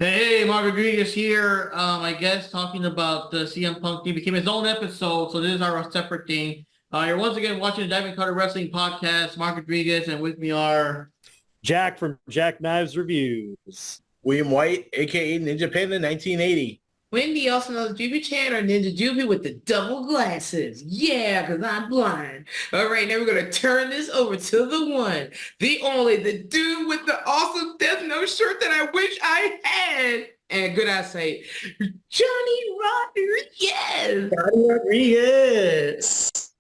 Hey, Mark Rodriguez here. I guess talking about the CM Punk thing became his own episode, so this is our separate thing. You're once again watching the Diamond Cutter Wrestling Podcast. Mark Rodriguez, and with me are Jack from Jack Knives Reviews. William White, aka Ninja Panda 1980. Wendy, also known as Jupi Chan or Ninja Jupi with the double glasses. Yeah, because I'm blind. All right, now we're going to turn this over to the one, the only, the dude with the awesome Death Note shirt that I wish I had. And good eyesight, Johnny Rodriguez. Johnny Rodriguez.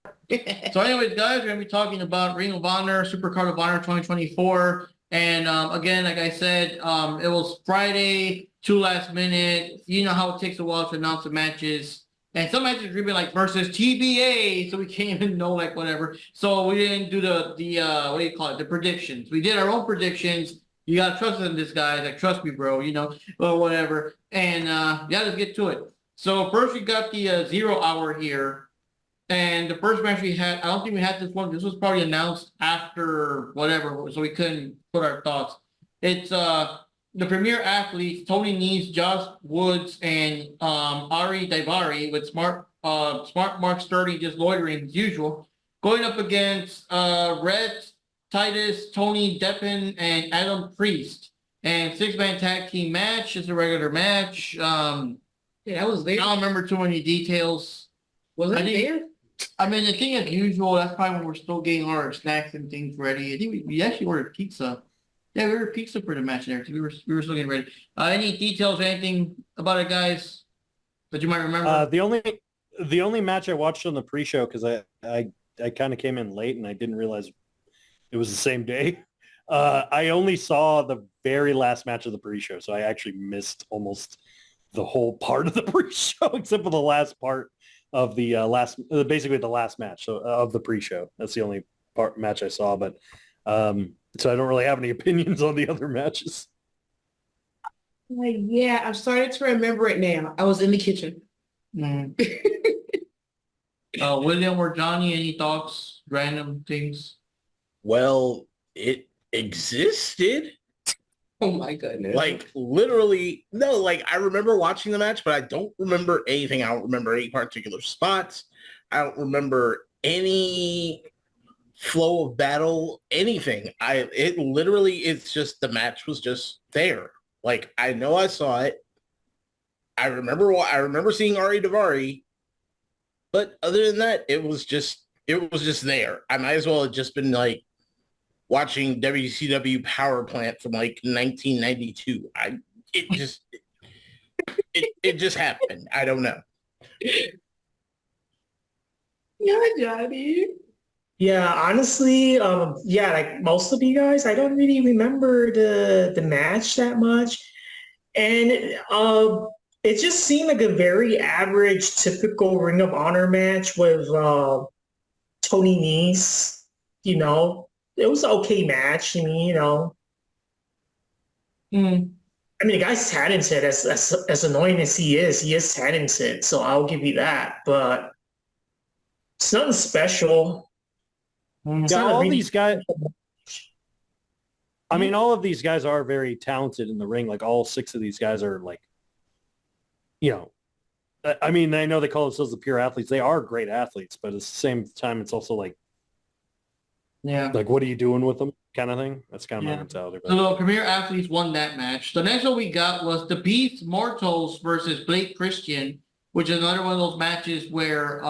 So anyways, guys, we're going to be talking about Ring of Honor, Supercard of Honor 2024. And again, like I said, it was Friday, too last minute. You know how it takes a while to announce the matches. And some matches were like versus TBA, so we can't even know like whatever. So we didn't do the what do you call it? The predictions. We did our own predictions. You gotta trust in this, guys. Like, trust me, bro, you know, or whatever. And yeah, let's get to it. So first we got the 0 hour here. And the first match we had, I don't think we had this one. This was probably announced after whatever, so we couldn't put our thoughts. It's the premier athletes, Tony Nese, Josh Woods, and Ari Daivari with Smart Mark Sturdy just loitering as usual, going up against Red, Titus, Tony Deppen, and Adam Priest. And 6-man tag team match. It's a regular match. Yeah, that was I there. don't remember too many details. Was it I think- there? I mean, the thing as usual, that's probably when we're still getting all our snacks and things ready. I think we actually ordered pizza. Yeah, we ordered pizza for the match and everything. We were still getting ready. Any details or anything about it, guys, that you might remember? The only match I watched on the pre-show, because I kind of came in late and I didn't realize it was the same day. I only saw the very last match of the pre-show, so I actually missed almost the whole part of the pre-show except for the last part of the basically the last match of the pre-show. That's the only match I saw, but so I don't really have any opinions on the other matches. Like, yeah, I'm starting to remember it now. I was in the kitchen. Mm. William or Johnny, any thoughts, random things? Well, it existed. Oh my goodness. Like, literally, no, like, I remember watching the match, but I don't remember anything. I don't remember any particular spots. I don't remember any flow of battle, anything. It literally, it's just, the match was just there. Like, I know I saw it. I remember seeing Ari Daivari, but other than that, it was just there. I might as well have just been like watching WCW Power Plant from like 1992. It just happened. I don't know. Yeah, Johnny. Yeah, honestly, yeah, like most of you guys, I don't really remember the match that much. And it just seemed like a very average, typical Ring of Honor match with Tony Nese. You know, it was an okay match. I mean, you know. I mean, the guy's talented. As annoying as he is talented. So I'll give you that. But it's nothing special. It's Yeah, not a all really- these guys. I mean, all of these guys are very talented in the ring. Like all 6 of these guys are like, you know, I mean, I know they call themselves the pure athletes. They are great athletes, but at the same time, it's also like, Yeah. what are you doing with them kind of thing? That's kind of my Yeah. mentality. So the premier athletes won that match. The next one we got was the Beast Mortals versus Blake Christian, which is another one of those matches where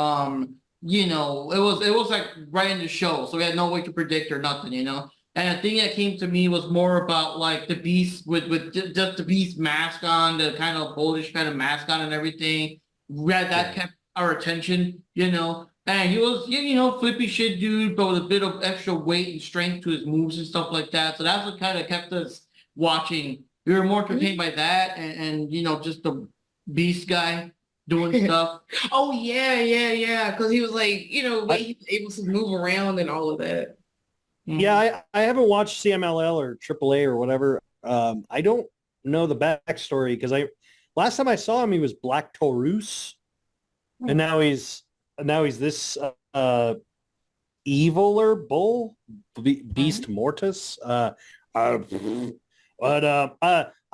you know, it was like right in the show, so we had no way to predict or nothing, you know. And the thing that came to me was more about like the Beast with just the Beast mask on, the kind of bullish kind of mask on and everything. That kept our attention, you know. And he was, you know, flippy shit dude, but with a bit of extra weight and strength to his moves and stuff like that. So that's what kind of kept us watching. We were more entertained by that and you know, just the Beast guy doing stuff. Oh yeah. Because he was like, you know, he was able to move around and all of that. Yeah, I haven't watched CMLL or AAA or whatever. I don't know the backstory because last time I saw him, he was Black Taurus, and now he's this eviler bull, Beast Mortis. But I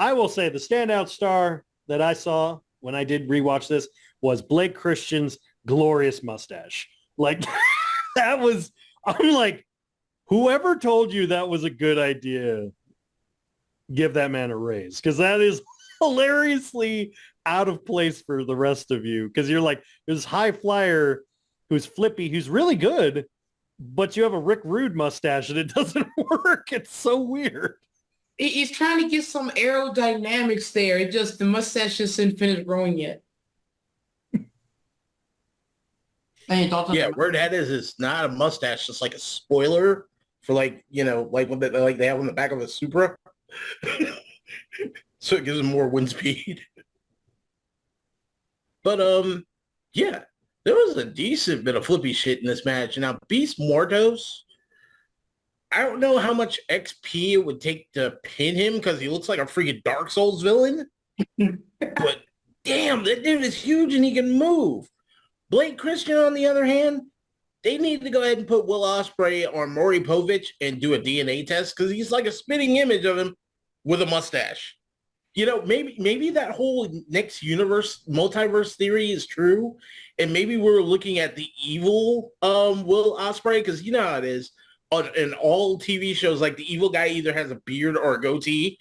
I will say the standout star that I saw when I did rewatch this was Blake Christian's glorious mustache. Like that was, I'm like, whoever told you that was a good idea, give that man a raise, because that is hilariously out of place for the rest of you. Because you're like, this high flyer who's flippy, who's really good, but you have a Rick Rude mustache and it doesn't work. It's so weird. He's trying to get some aerodynamics there. It just, the mustache just didn't finish growing yet. Any thoughts on Yeah, that? where that is, it's not a mustache, it's like a spoiler for like, you know, like what they have on the back of a Supra. So it gives them more wind speed. But yeah, there was a decent bit of flippy shit in this match. Now, Beast Mortos, I don't know how much XP it would take to pin him because he looks like a freaking Dark Souls villain. But damn, that dude is huge and he can move. Blake Christian, on the other hand, they need to go ahead and put Will Ospreay on Maury Povich and do a DNA test because he's like a spitting image of him with a mustache. You know, maybe that whole next universe, multiverse theory is true, and maybe we're looking at the evil Will Ospreay, because you know how it is in all TV shows, like the evil guy either has a beard or a goatee.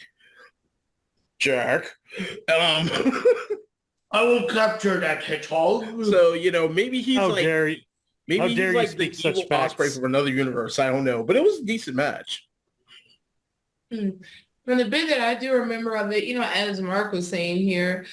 Jack. I will capture that hedgehog. So, you know, maybe he's How like dare you? maybe How he's dare you like the speak such evil facts. Ospreay from another universe. I don't know, but it was a decent match. From the bit that I do remember of it, you know, as Mark was saying here,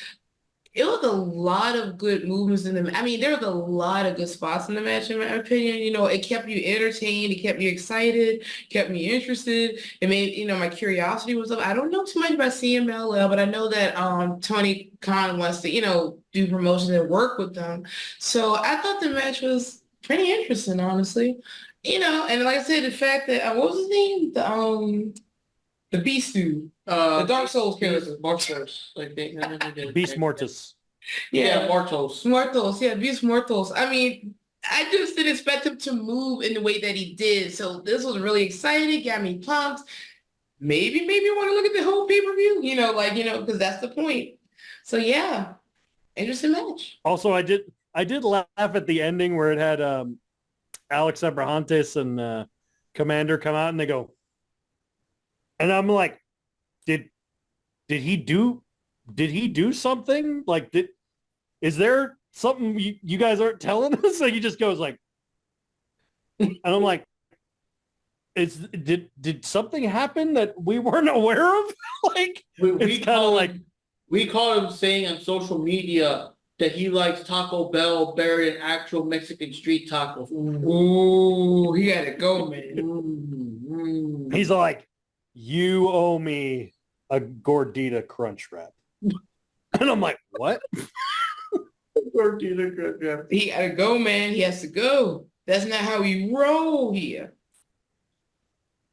it was a lot of good movements in the. I mean, there was a lot of good spots in the match, in my opinion. You know, it kept you entertained, it kept you excited, kept me interested. It made, you know, my curiosity was up. I don't know too much about CMLL, but I know that Tony Khan wants to, you know, do promotion and work with them. So I thought the match was pretty interesting, honestly. You know, and like I said, the fact that what was his name? The Beast dude. The Dark Souls character. Mortos, I think. Beast Mortis. Yeah, Mortos. Mortos, yeah, Beast Mortos. I mean, I just didn't expect him to move in the way that he did. So this was really exciting, got me pumped. Maybe I want to look at the whole pay-per-view, you know, like, you know, because that's the point. So yeah, interesting match. Also, I did laugh at the ending where it had Alex Abrahantes and Commander come out and they go, and I'm like, did he do something? Like, is there something you guys aren't telling us? So he just goes like, and I'm like, did something happen that we weren't aware of? Like, it's kind of like, we caught him saying on social media that he likes Taco Bell better than actual Mexican street tacos. Ooh, he got to go, man. he's like, you owe me a gordita crunch wrap. And I'm like, what? Gordita crunch wrap. He got to go, man. He has to go. That's not how we roll here.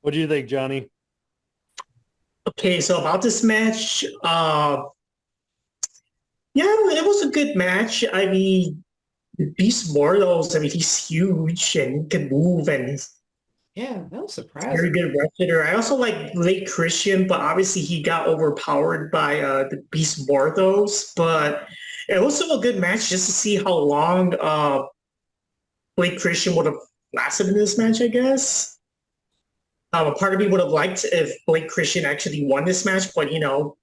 What do you think, Johnny? Okay, so about this match, yeah, it was a good match. I mean, Beast Mortals, I mean, he's huge and can move and he's Yeah, that was very surprising. good wrestler. I also like Blake Christian, but obviously he got overpowered by the Beast Mortals. But it was still a good match just to see how long Blake Christian would have lasted in this match, I guess. A part of me would have liked if Blake Christian actually won this match, but, you know,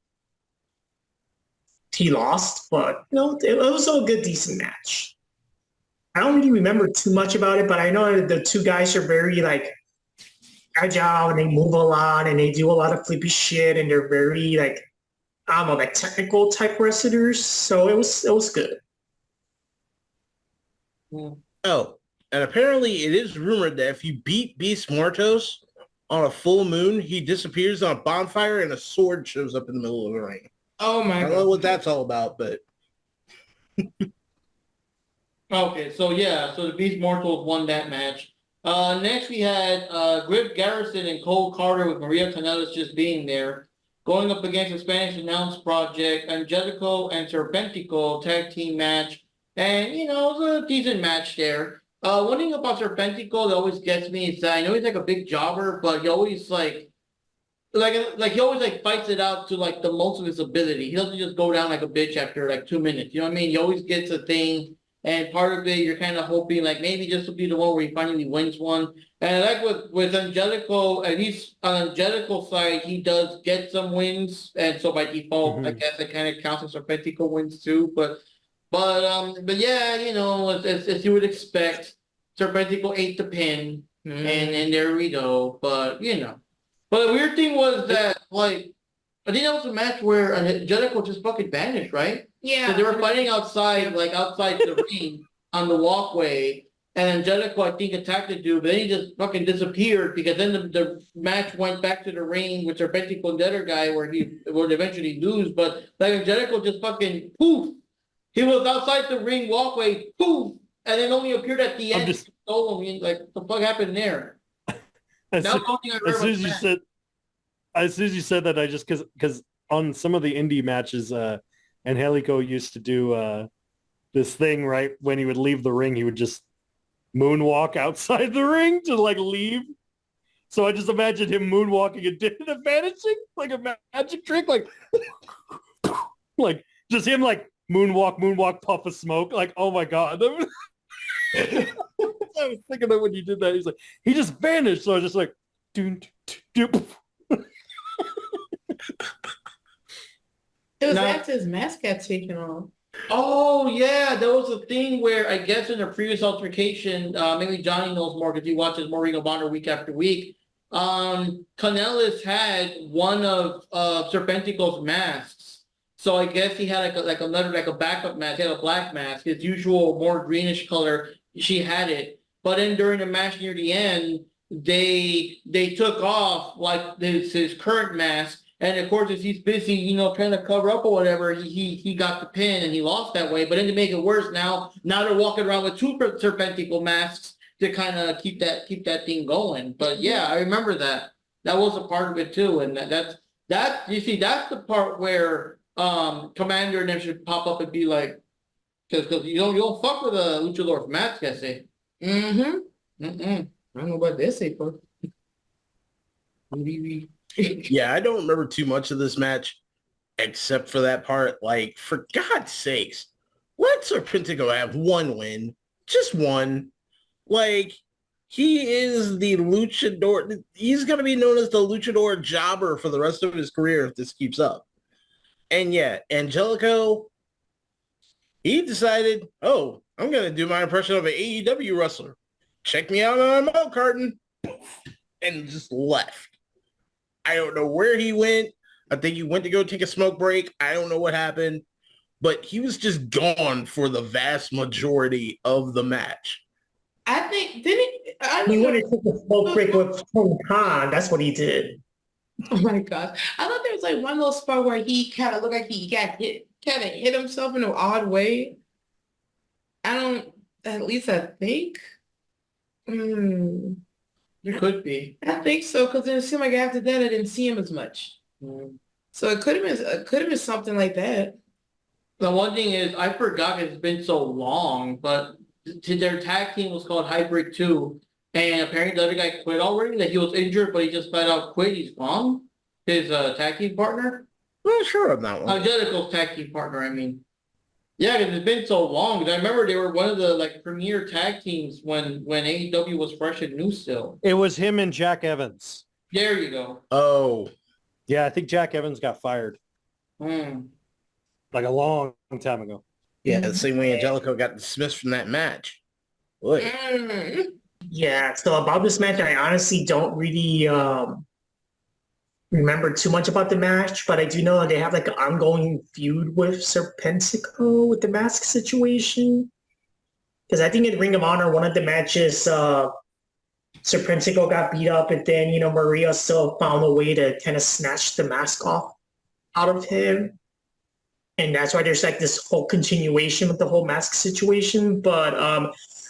he lost. But, you know, it was still a good, decent match. I don't really remember too much about it, but I know the two guys are very, like, agile and they move a lot and they do a lot of flippy shit and they're very, like, I don't know, like technical type wrestlers. So it was good. Oh, and apparently it is rumored that if you beat Beast Mortos on a full moon, he disappears on a bonfire and a sword shows up in the middle of the ring. Oh I my don't know God. what that's all about, but Okay, so yeah, so the Beast Mortals won that match. Next we had Griff Garrison and Cole Carter with Maria Kanellis just being there, going up against the Spanish Announce Project, Angelico and Serpentico tag team match. And, you know, it was a decent match there. One thing about Serpentico that always gets me is that I know he's like a big jobber, but he always like like he always like fights it out to like the most of his ability. He doesn't just go down like a bitch after like 2 minutes. You know what I mean? He always gets a thing, and part of it you're kind of hoping like maybe this will be the one where he finally wins one. And like with Angelico, at least on Angelico's side, he does get some wins, and so by default, I guess it kind of counts as Serpentico wins too. But yeah, you know, as you would expect, Serpentico ate the pin, and there we go. But you know, but the weird thing was that like I think that was a match where Angelico just fucking vanished, right? Yeah. So they were fighting outside, like outside the ring on the walkway. And Angelico, I think, attacked the dude, but then he just fucking disappeared because then the match went back to the ring with Serpentico and the other guy where he would eventually lose. But like Angelico just fucking poof. He was outside the ring walkway, poof, and then only appeared at the end. Just stole him. Like, what the fuck happened there? as That was the only thing I heard soon about as the you match. said, as soon as you said that, I just because on some of the indie matches, Angelico used to do this thing right when he would leave the ring, he would just moonwalk outside the ring to like leave. So I just imagined him moonwalking and vanishing like a magic trick, like like just him like moonwalk, puff of smoke. Like, oh my god. I was thinking that when you did that, he's like, he just vanished. So I was just like, doon, doon, doon. It was Now- after his mask got taken off. Oh yeah, there was a thing where I guess in a previous altercation, maybe Johnny knows more because he watches more Ring of Honor week after week. Canellis had one of Serpentico's masks, so I guess he had like a backup mask. He had a black mask, his usual more greenish color. She had it, but then during the match near the end, they took off like his current mask. And of course, if he's busy, you know, trying to cover up or whatever, he got the pin and he lost that way. But then to make it worse, now they're walking around with two Serpentico masks to kind of keep that thing going. But yeah, I remember that. That was a part of it too. And that's you see, that's the part where Commander and them should pop up and be like, because you don't fuck with a luchador's mask, I say. Mm-hmm. Mm-mm. I don't know about this, April. Yeah, I don't remember too much of this match except for that part. Like, for God's sakes, let Serpentico have one win. Just one. Like, he is the luchador. He's going to be known as the luchador jobber for the rest of his career if this keeps up. And yet, Angelico, he decided, oh, I'm going to do my impression of an AEW wrestler. Check me out on a milk carton. And just left. I don't know where he went. I think he went to go take a smoke break. I don't know what happened. But he was just gone for the vast majority of the match. I think, didn't he? He wanted to take a smoke break with Tony Khan. That's what he did. Oh my gosh. I thought there was like one little spot where he kind of looked like he got hit, kind of hit himself in an odd way. At least I think. It could be. I think so, because it seemed like after that I didn't see him as much. So it could have been something like that. The one thing is, I forgot it's been so long, but their tag team was called Hybrid 2, and apparently the other guy quit already, that he was injured, but he just flat out quit. He's gone. His tag team partner? I'm not sure on that one. Angelico's tag team partner, I mean. Yeah, because it's been so long. 'Cause I remember they were one of the like premier tag teams when AEW was fresh and new still. It was him and Jack Evans. There you go. Oh, Yeah, I think Jack Evans got fired Hmm. like a long time ago. yeah, the same way Angelico got dismissed from that match. Boy. Yeah, so about this match, I honestly don't really remember too much about the match, but I do know that they have like an ongoing feud with Serpentico with the mask situation. Because I think in Ring of Honor, one of the matches, Serpentico got beat up, and then, you know, Maria still found a way to kind of snatch the mask off out of him. And that's why there's like this whole continuation with the whole mask situation. But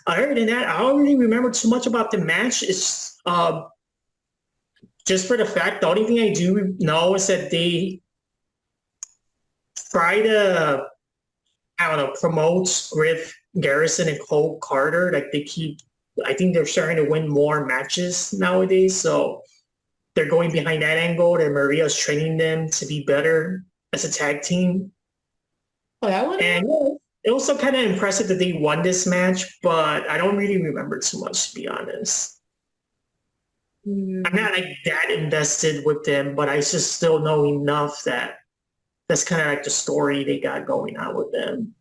other than that, I don't really remember too much about the match. It's just for the fact, the only thing I do know is that they try to, I don't know, promote Griff Garrison and Cole Carter. Like they keep, I think they're starting to win more matches nowadays. So they're going behind that angle, and Maria's training them to be better as a tag team. Oh, that one? And it was also kind of impressive that they won this match, but I don't really remember too much, to be honest. I'm not like that invested with them, but I just still know enough that that's kind of like the story they got going on with them.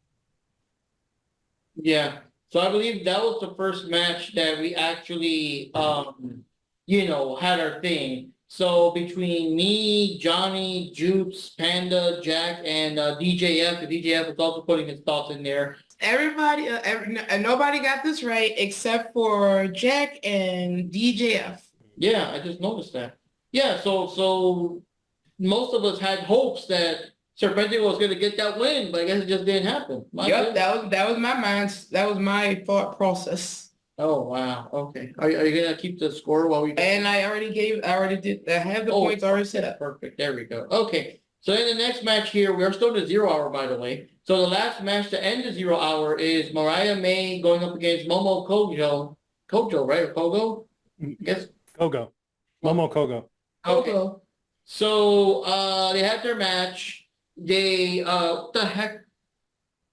Yeah. So I believe that was the first match that we actually, had our thing. So between me, Johnny, Jupes, Panda, Jack, and DJF, the DJF was also putting his thoughts in there. Everybody, nobody got this right except for Jack and DJF. Yeah, I just noticed that. Yeah, so most of us had hopes that Serpentico was going to get that win, but I guess it just didn't happen. Yep, that was my mind. That was my thought process. Oh wow. Okay. Are you gonna keep the score while we? And I have the points already set up. Perfect. There we go. Okay. So in the next match here, we are still in the 0 hour, by the way. So the last match to end the 0 hour is Mariah May going up against Momo Kojo. Kojo, right? Or Kogo? I guess. Kogo. Momo Kogo. Okay. So they had their match. They what the heck?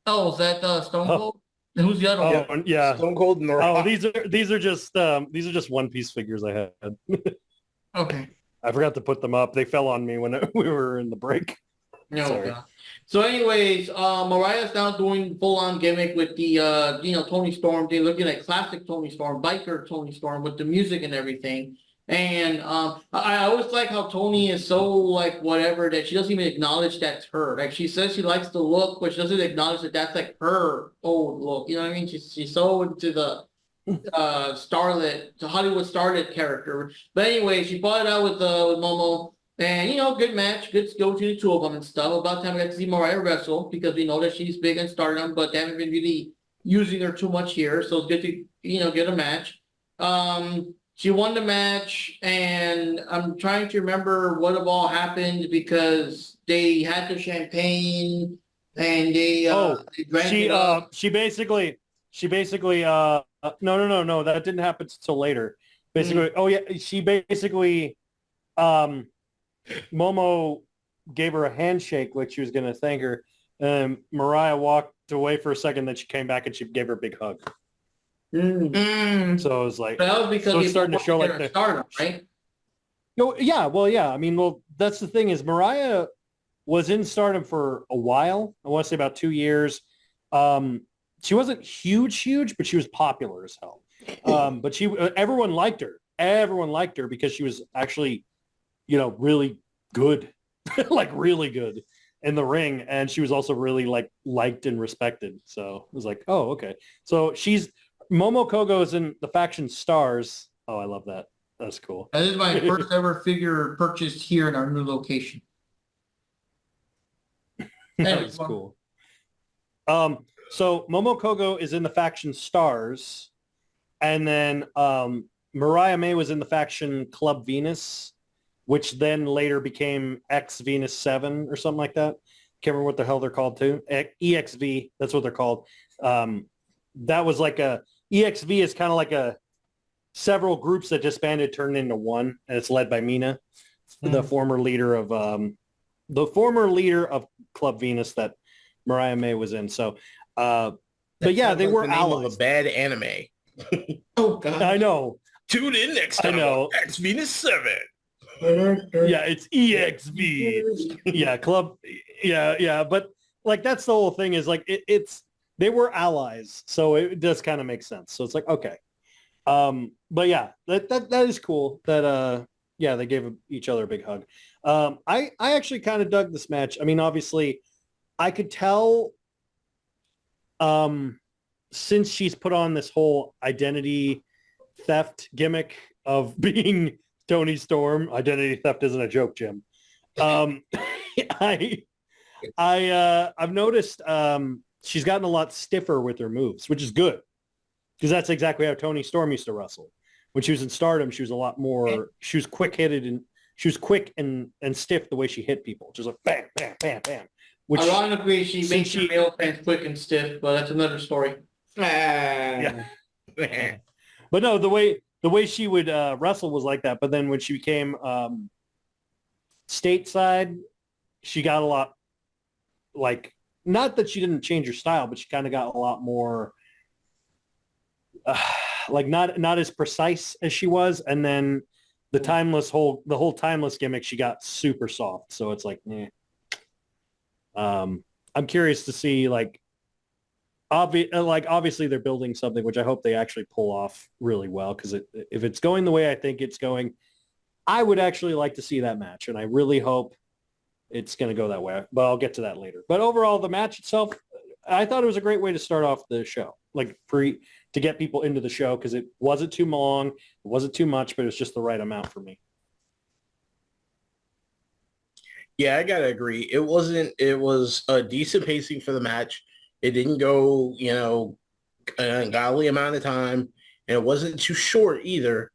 Oh, is that Stone Cold? And who's the other one? Oh, yeah. Stone Cold and The Rock. Oh, these are just One Piece figures I had. Okay. I forgot to put them up. They fell on me when we were in the break. No. Sorry. God. So anyways, Mariah's now doing full-on gimmick with the Tony Storm. They're looking at classic Tony Storm, biker Tony Storm with the music and everything. And I always like how Tony is so like whatever that she doesn't even acknowledge that's her. Like she says she likes the look, but she doesn't acknowledge that that's like her old look. You know what I mean? She's so into the starlet, the Hollywood starlet character. But anyway, she fought it out with Momo, and good match, good skill between the two of them and stuff. About time we got to see Mariah wrestle because we know that she's big in Stardom, but they haven't been really using her too much here. So it's good to get a match. She won the match, and I'm trying to remember what have all happened because they had the champagne and they drank it up. She basically no, that didn't happen until later. Basically, she basically Momo gave her a handshake like she was going to thank her, and Mariah walked away for a second, then she came back and she gave her a big hug. So it was like, that was because it's starting to show like the Stardom, right? No, yeah, well, yeah. I mean, that's the thing is Mariah was in Stardom for a while. I want to say about 2 years. She wasn't huge, but she was popular as hell. But everyone liked her. Everyone liked her because she was actually, really good, like really good in the ring, and she was also really like liked and respected. So it was like, oh, okay. So Momo Kogo is in the faction Stars. Oh, I love that. That's cool. That is my first ever figure purchased here in our new location. That was cool. So Momo Kogo is in the faction Stars, and then Mariah May was in the faction Club Venus, which then later became X Venus 7 or something like that. Can't remember what the hell they're called too. EXV, that's what they're called. That was like EXV is kind of like several groups that disbanded turned into one, and it's led by Mina, the former leader of Club Venus that Mariah May was in. So, but yeah, they were the name allies. of a bad anime. Oh God! I know. Tune in next time. I know. X Venus 7. Yeah, it's EXV. Yeah, Club. Yeah, but like that's the whole thing is like they were allies, so it does kind of make sense. So it's like okay, but yeah, that is cool that they gave each other a big hug. I actually kind of dug this match. I mean, obviously, I could tell since she's put on this whole identity theft gimmick of being Tony Storm. Identity theft isn't a joke, Jim. I've noticed she's gotten a lot stiffer with her moves, which is good because that's exactly how Tony Storm used to wrestle. When she was in Stardom, she was a lot more. She was quick-hitted and she was quick and stiff the way she hit people, just like bam, bam, bam, bam. Which, ironically, she makes her male fans quick and stiff, but that's another story. Yeah. But no, the way the way she would wrestle was like that. But then when she became stateside, she got a lot like, not that she didn't change her style, but she kind of got a lot more like not as precise as she was. And then the whole timeless gimmick, she got super soft. So it's like, eh. I'm curious to see like obviously they're building something, which I hope they actually pull off really well. Because if it's going the way I think it's going, I would actually like to see that match, and I really hope it's going to go that way. But I'll get to that later. But overall, the match itself, I thought it was a great way to start off the show, like to get people into the show, because it wasn't too long, it wasn't too much, but it was just the right amount for me. Yeah, I gotta agree. It was a decent pacing for the match. It didn't go, an ungodly amount of time, and it wasn't too short either.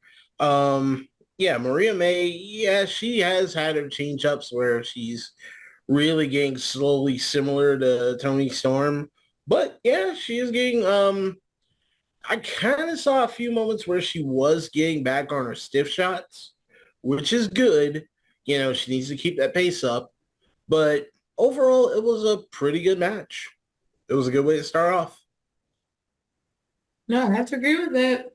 Yeah, Maria May, yeah, she has had her change ups where she's really getting slowly similar to Toni Storm. But yeah, she is getting I kind of saw a few moments where she was getting back on her stiff shots, which is good. She needs to keep that pace up. But overall, it was a pretty good match. It was a good way to start off. No, I have to agree with that.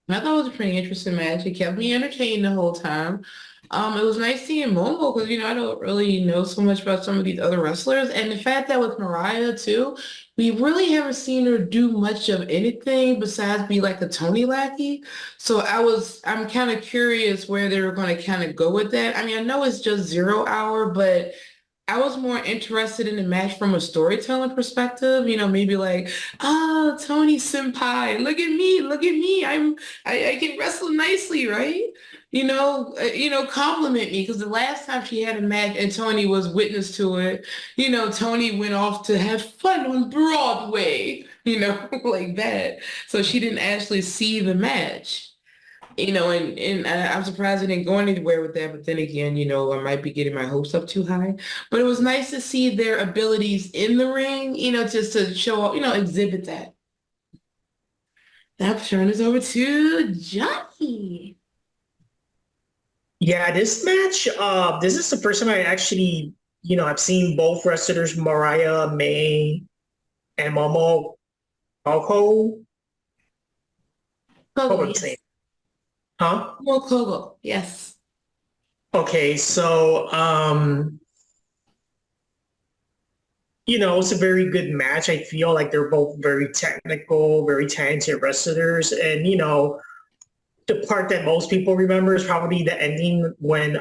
I thought it was a pretty interesting match. It kept me entertained the whole time. It was nice seeing Momo because, I don't really know so much about some of these other wrestlers. And the fact that with Mariah, too, we really haven't seen her do much of anything besides be like a Tony lackey. So I'm kind of curious where they were going to kind of go with that. I mean, I know it's just 0 Hour, but I was more interested in the match from a storytelling perspective, maybe like, oh, Tony Senpai, look at me. I can wrestle nicely, right? Compliment me, because the last time she had a match and Tony was witness to it, Tony went off to have fun on Broadway, like that. So she didn't actually see the match. And I'm surprised it didn't go anywhere with that. But then again, I might be getting my hopes up too high. But it was nice to see their abilities in the ring, just to show, exhibit that. Now turn this over to Johnny. Yeah, this match, this is the first time I actually, I've seen both wrestlers, Mariah May and Momo Kogo. Kogo, yes. Huh? Momo Kogo, yes. Okay, so it's a very good match. I feel like they're both very technical, very talented wrestlers. And, the part that most people remember is probably the ending when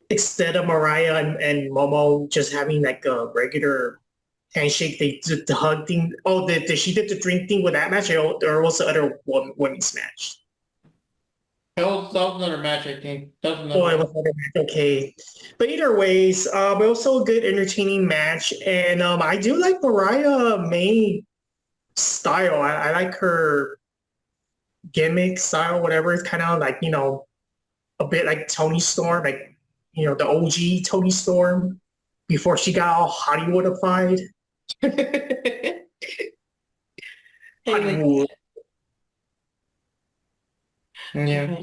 instead of Mariah and Momo just having like a regular handshake, they did the hug thing. Oh, she did the drink thing with that match, or was the other women's match? That was another match, I think. That was Oh, another it was another match. Okay. But either ways, also a good, entertaining match. And I do like Mariah May style. I like her gimmick style, whatever. It's kind of like, a bit like Toni Storm, like, the OG Toni Storm before she got all Hollywoodified. Hollywood. Yeah.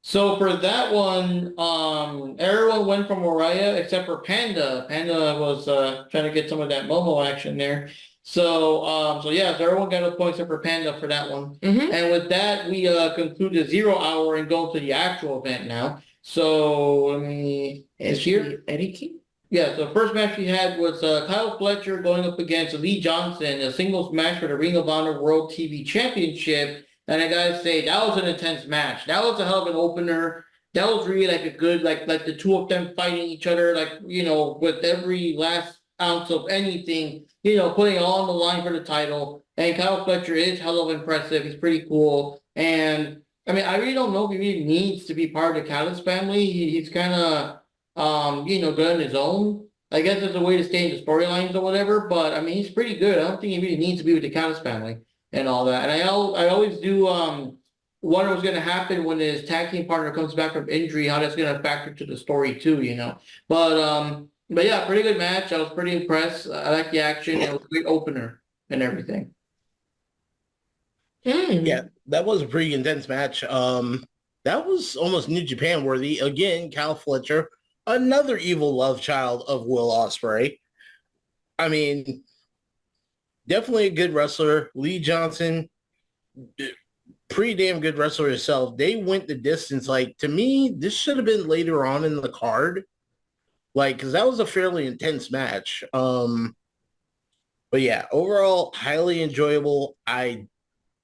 So for that one, everyone went for Mariah except for Panda. Panda was trying to get some of that Momo action there. So yeah, so everyone got a point except for Panda for that one. Mm-hmm. And with that, we conclude the 0 Hour and go to the actual event now. So let me here. Eddie King? Yeah, so the first match we had was Kyle Fletcher going up against Lee Johnson, a singles match for the Ring of Honor World TV Championship. And I gotta say, that was an intense match. That was a hell of an opener. That was really like a good, like the two of them fighting each other, like, with every last ounce of anything, putting it all on the line for the title. And Kyle Fletcher is hell of impressive. He's pretty cool. And I mean, I really don't know if he really needs to be part of the Callis family. He's kind of, good on his own. I guess it's a way to stay in the storylines or whatever. But I mean, he's pretty good. I don't think he really needs to be with the Callis family and all that. And I always do wonder what's going to happen when his tag team partner comes back from injury, how that's going to factor to the story too, But yeah, pretty good match. I was pretty impressed. I like the action. It was a great opener and everything. Yeah, that was a pretty intense match. That was almost New Japan worthy. Again, Cal Fletcher, another evil love child of Will Ospreay. I mean, definitely a good wrestler. Lee Johnson, pretty damn good wrestler himself. They went the distance. Like, to me, this should have been later on in the card. Like, because that was a fairly intense match. But yeah, overall, highly enjoyable. I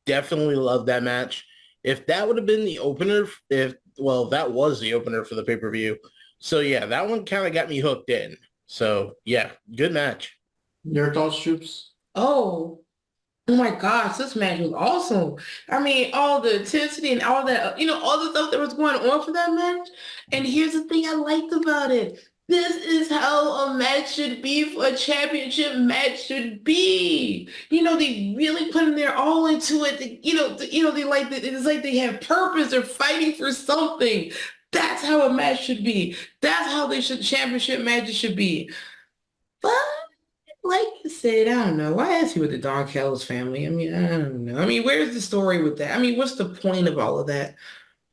definitely love that match. If that would have been the opener, that was the opener for the pay-per-view. So yeah, that one kind of got me hooked in. So yeah, good match. Your thoughts, Troops? Oh, oh my gosh, this match was awesome. I mean, all the intensity and all that, all the stuff that was going on for that match. And here's the thing I liked about it. This is how a match should be for a championship match should be. They really putting their all into it. It's like they have purpose. They're fighting for something. That's how a match should be. That's how championship matches should be. But like you said, I don't know. Why is he with the Don Callis family? I mean, I don't know. I mean, where's the story with that? I mean, what's the point of all of that?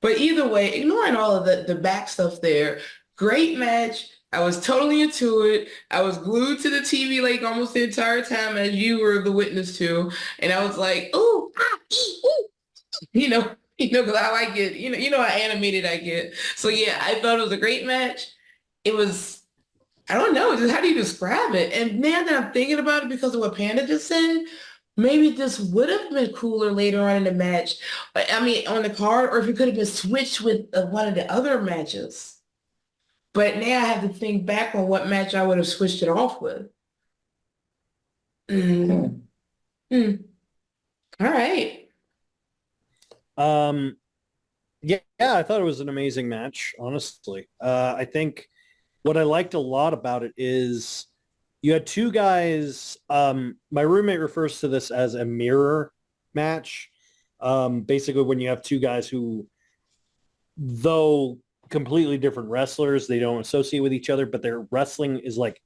But either way, ignoring all of the back stuff there, great match. I was totally into it. I was glued to the TV like almost the entire time, as you were the witness to. And I was like, ooh, ooh, because I like it. You know how animated I get. So yeah, I thought it was a great match. It was, I don't know, just how do you describe it? And now that I'm thinking about it because of what Panda just said, maybe this would have been cooler later on in the match. I mean, on the card, or if it could have been switched with one of the other matches. But now I have to think back on what match I would have switched it off with. Mm. Mm. All right. Yeah, I thought it was an amazing match, honestly. I think what I liked a lot about it is you had two guys. My roommate refers to this as a mirror match. Basically, when you have two guys who, though completely different wrestlers, they don't associate with each other, but their wrestling is like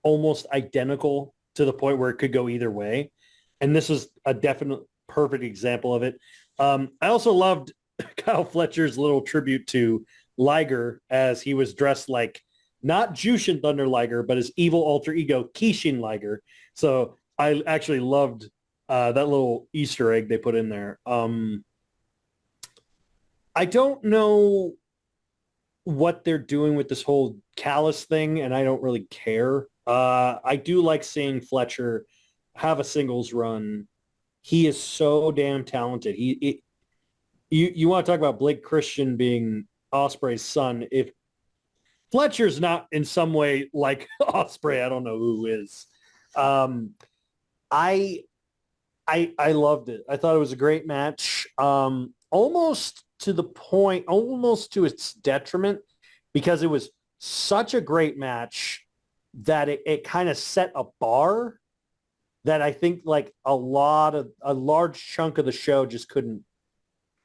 almost identical to the point where it could go either way. And this is a definite perfect example of it. I also loved Kyle Fletcher's little tribute to Liger as he was dressed like not Jushin Thunder Liger, but his evil alter ego, Kishin Liger. So I actually loved that little Easter egg they put in there. I don't know what they're doing with this whole Callis thing, and I don't really care. I do like seeing Fletcher have a singles run. He is so damn talented. You want to talk about Blake Christian being Ospreay's son? If Fletcher's not in some way like Ospreay, I don't know who is. I loved it. I thought it was a great match. Almost to the point, almost to its detriment, because it was such a great match that it kind of set a bar that I think like a large chunk of the show just couldn't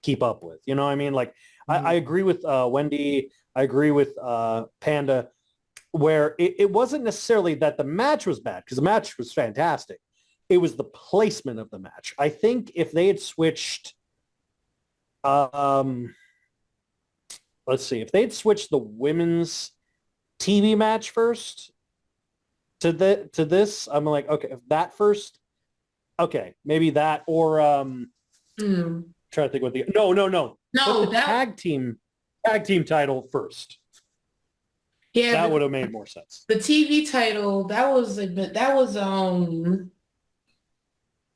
keep up with. You know what I mean? Like I agree with Wendy. I agree with Panda, where it wasn't necessarily that the match was bad, because the match was fantastic. It was the placement of the match. I think if they had switched, let's see, if they had switched the women's TV match first to this, I'm like, okay, if that first, okay, maybe that, or trying to think what the no. Put the tag team title first. Yeah, that would have made more sense. The TV title, that was You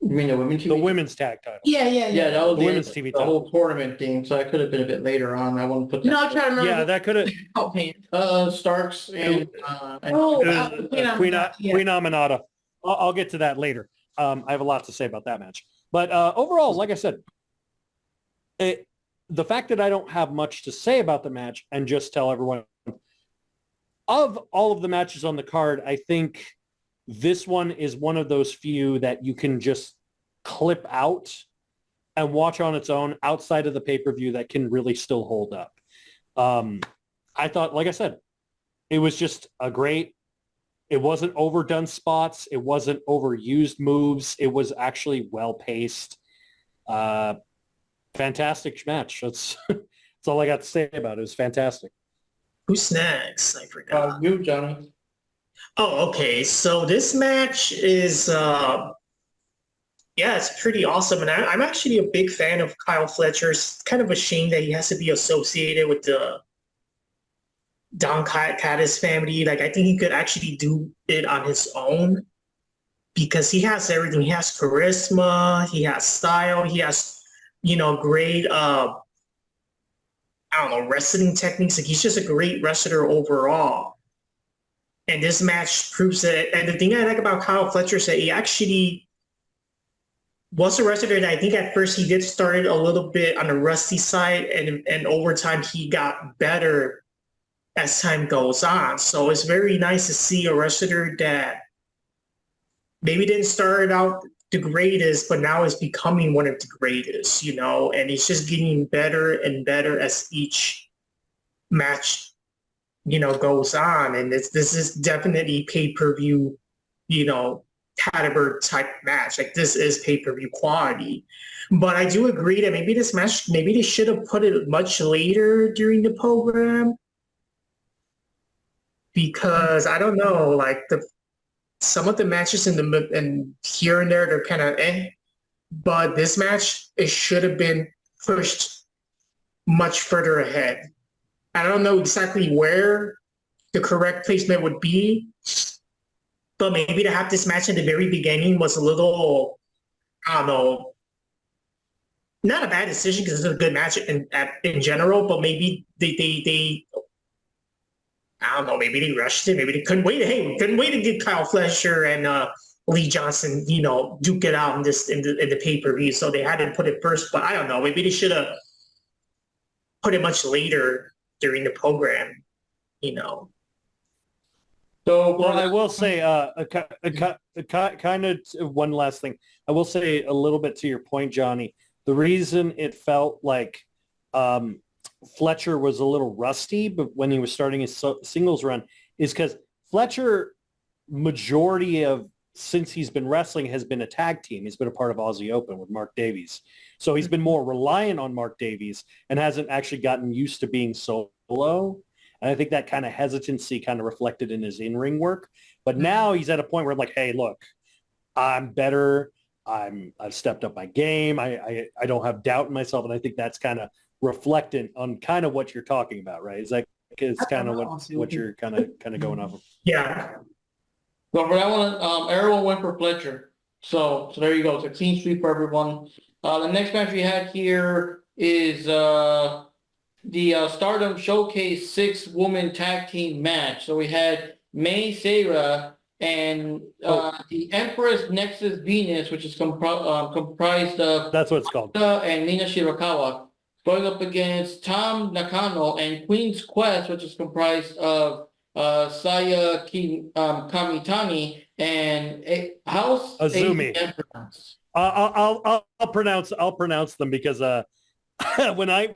mean the women's TV? The women's tag title. Yeah, that was The women's TV the title. whole tournament thing, so I could have been a bit later on. I wouldn't put that. No, I'm trying to remember. Yeah, that could have. Starks and Queen Aminata. I'll get to that later. I have a lot to say about that match. But overall, like I said, the fact that I don't have much to say about the match and just tell everyone, of all of the matches on the card, I think this one is one of those few that you can just clip out and watch on its own outside of the pay-per-view that can really still hold up. I thought, like I said, it was just it wasn't overdone spots. It wasn't overused moves. It was actually well-paced. Fantastic match. That's all I got to say about it. It was fantastic. Who's next? I forgot. You, Johnny. Oh, okay. So this match is yeah, it's pretty awesome. And I'm actually a big fan of Kyle Fletcher. It's kind of a shame that he has to be associated with the Don Caddis family. Like, I think he could actually do it on his own because he has everything. He has charisma, he has style, he has, great, I don't know, wrestling techniques. Like, he's just a great wrestler overall. And this match proves that. And the thing I like about Kyle Fletcher is that he actually was a wrestler that I think at first he did start a little bit on the rusty side, and over time he got better as time goes on. So it's very nice to see a wrestler that maybe didn't start out the greatest, but now is becoming one of the greatest, and he's just getting better and better as each match, goes on. And this is definitely pay-per-view, caliber type match. Like, this is pay-per-view quality. But I do agree that maybe this match, maybe they should have put it much later during the program, because I don't know, like some of the matches and here and there, they're kind of but this match, it should have been pushed much further ahead. I don't know exactly where the correct placement would be, but maybe to have this match in the very beginning was a little, I don't know, not a bad decision because it's a good match in general, but maybe they I don't know, maybe they rushed it, maybe they couldn't wait. Hey, we couldn't wait to get Kyle Fletcher and Lee Johnson, duke it out in the pay-per-view, so they had to put it first. But I don't know, maybe they should have put it much later during the program, So, Well, I will say, kind of one last thing. I will say a little bit to your point, Johnny. The reason it felt like Fletcher was a little rusty, but when he was starting his singles run, is because Fletcher, majority of since he's been wrestling, has been a tag team. He's been a part of Aussie Open with Mark Davies. So he's been more reliant on Mark Davies and hasn't actually gotten used to being solo. And I think that kind of hesitancy kind of reflected in his in-ring work. But now he's at a point where I'm like, hey, look, I'm better. I've stepped up my game. I don't have doubt in myself. And I think that's kind of reflectant on kind of what you're talking about, right? Is that it's kind of what you're kind of going off of? Yeah. Well, for that one, everyone went for Fletcher. So there you go. It's a clean sweep for everyone. The next match we had here is the Stardom Showcase 6-woman tag team match. So we had May Sarah and the Empress Nexus Venus, which is comprised of That's what it's called. Panda and Mina Shirakawa, going up against Tam Nakano and Queen's Quest, which is comprised of Saya Kamitani and House Azumi. I'll pronounce them because when I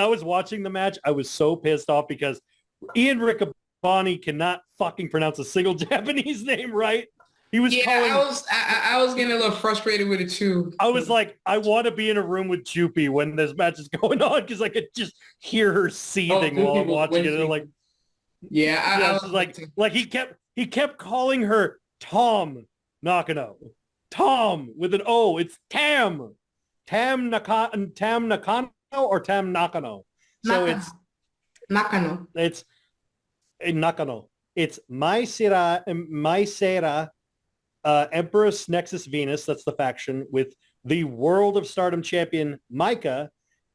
was watching the match, I was so pissed off because Ian Riccaboni cannot fucking pronounce a single Japanese name right. He was calling. I was getting a little frustrated with it too. I was like, I want to be in a room with Jupi when this match is going on because I could just hear her seething while I'm watching it. And like, I was like he kept calling her Tom Nakano, Tom with an O. It's Tam Nakano or Tam Nakano. So it's Nakano. It's Nakano. It's Mai Sera Empress Nexus Venus, that's the faction, with the World of Stardom champion Maika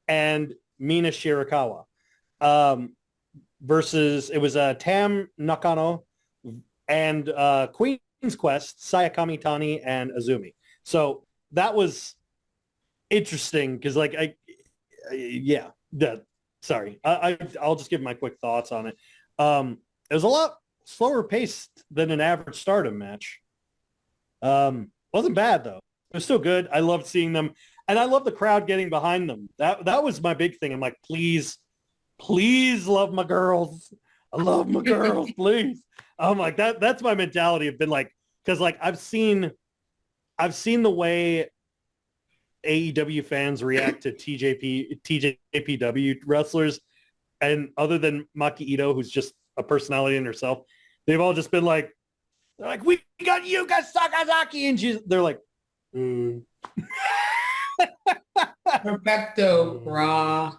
and Mina Shirakawa. Versus, it was Tam Nakano and Queen's Quest, Saya Kamitani and Azumi. So that was interesting because, like, I'll just give my quick thoughts on it. It was a lot slower paced than an average Stardom match. Wasn't bad though. It was still good. I loved seeing them, and I love the crowd getting behind them. That was my big thing. I'm like, please love my girls. I love my girls, please. I'm like that's my mentality. I've been like, because like I've seen the way AEW fans react to TJPW wrestlers, and other than Maki Ito, who's just a personality in herself, they've all just been like, we got Yuka Sakazaki, and they're like, Perfecto, raw.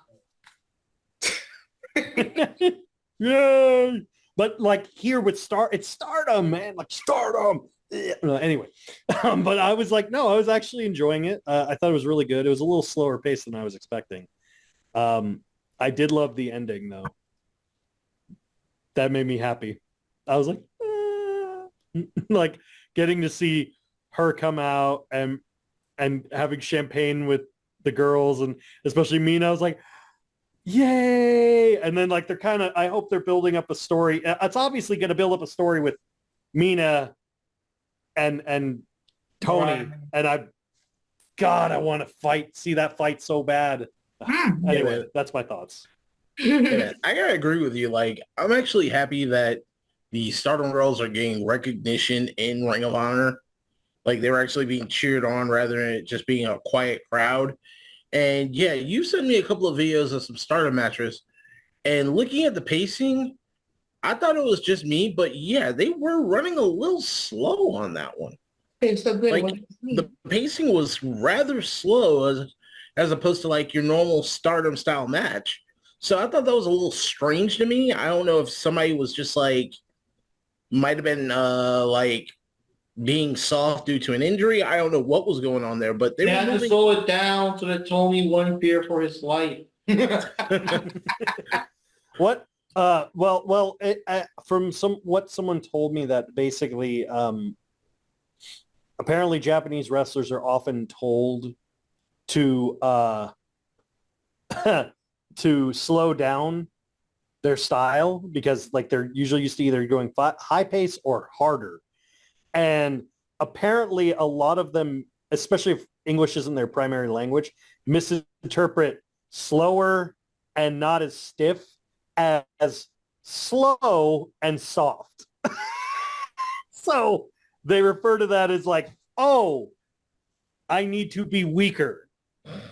Yay! But like here with it's Stardom, man, like Stardom. Anyway, but I was like, no, I was actually enjoying it. I thought it was really good. It was a little slower pace than I was expecting. I did love the ending though. That made me happy. I was like, like getting to see her come out and having champagne with the girls, and especially Mina. I was like, yay! And then like I hope they're building up a story. It's obviously going to build up a story with Mina and Tony. Right. And I want to see that fight so bad. Anyway, that's my thoughts. Yeah, I gotta agree with you. Like, I'm actually happy that the Stardom Girls are getting recognition in Ring of Honor. Like, they were actually being cheered on rather than it just being a quiet crowd. And yeah, you sent me a couple of videos of some Stardom matches, and looking at the pacing, I thought it was just me, but yeah, they were running a little slow on that one. It's so good. Like, the pacing was rather slow as opposed to like your normal Stardom style match. So I thought that was a little strange to me. I don't know if somebody was just like, might have been like being soft due to an injury. I don't know what was going on there, but They had to slow it down so that Tony wouldn't fear for his life. What? From what someone told me, that basically, apparently Japanese wrestlers are often told to to slow down their style because like they're usually used to either going high pace or harder. And apparently a lot of them, especially if English isn't their primary language, misinterpret slower and not as stiff as slow and soft. So they refer to that as like, oh, I need to be weaker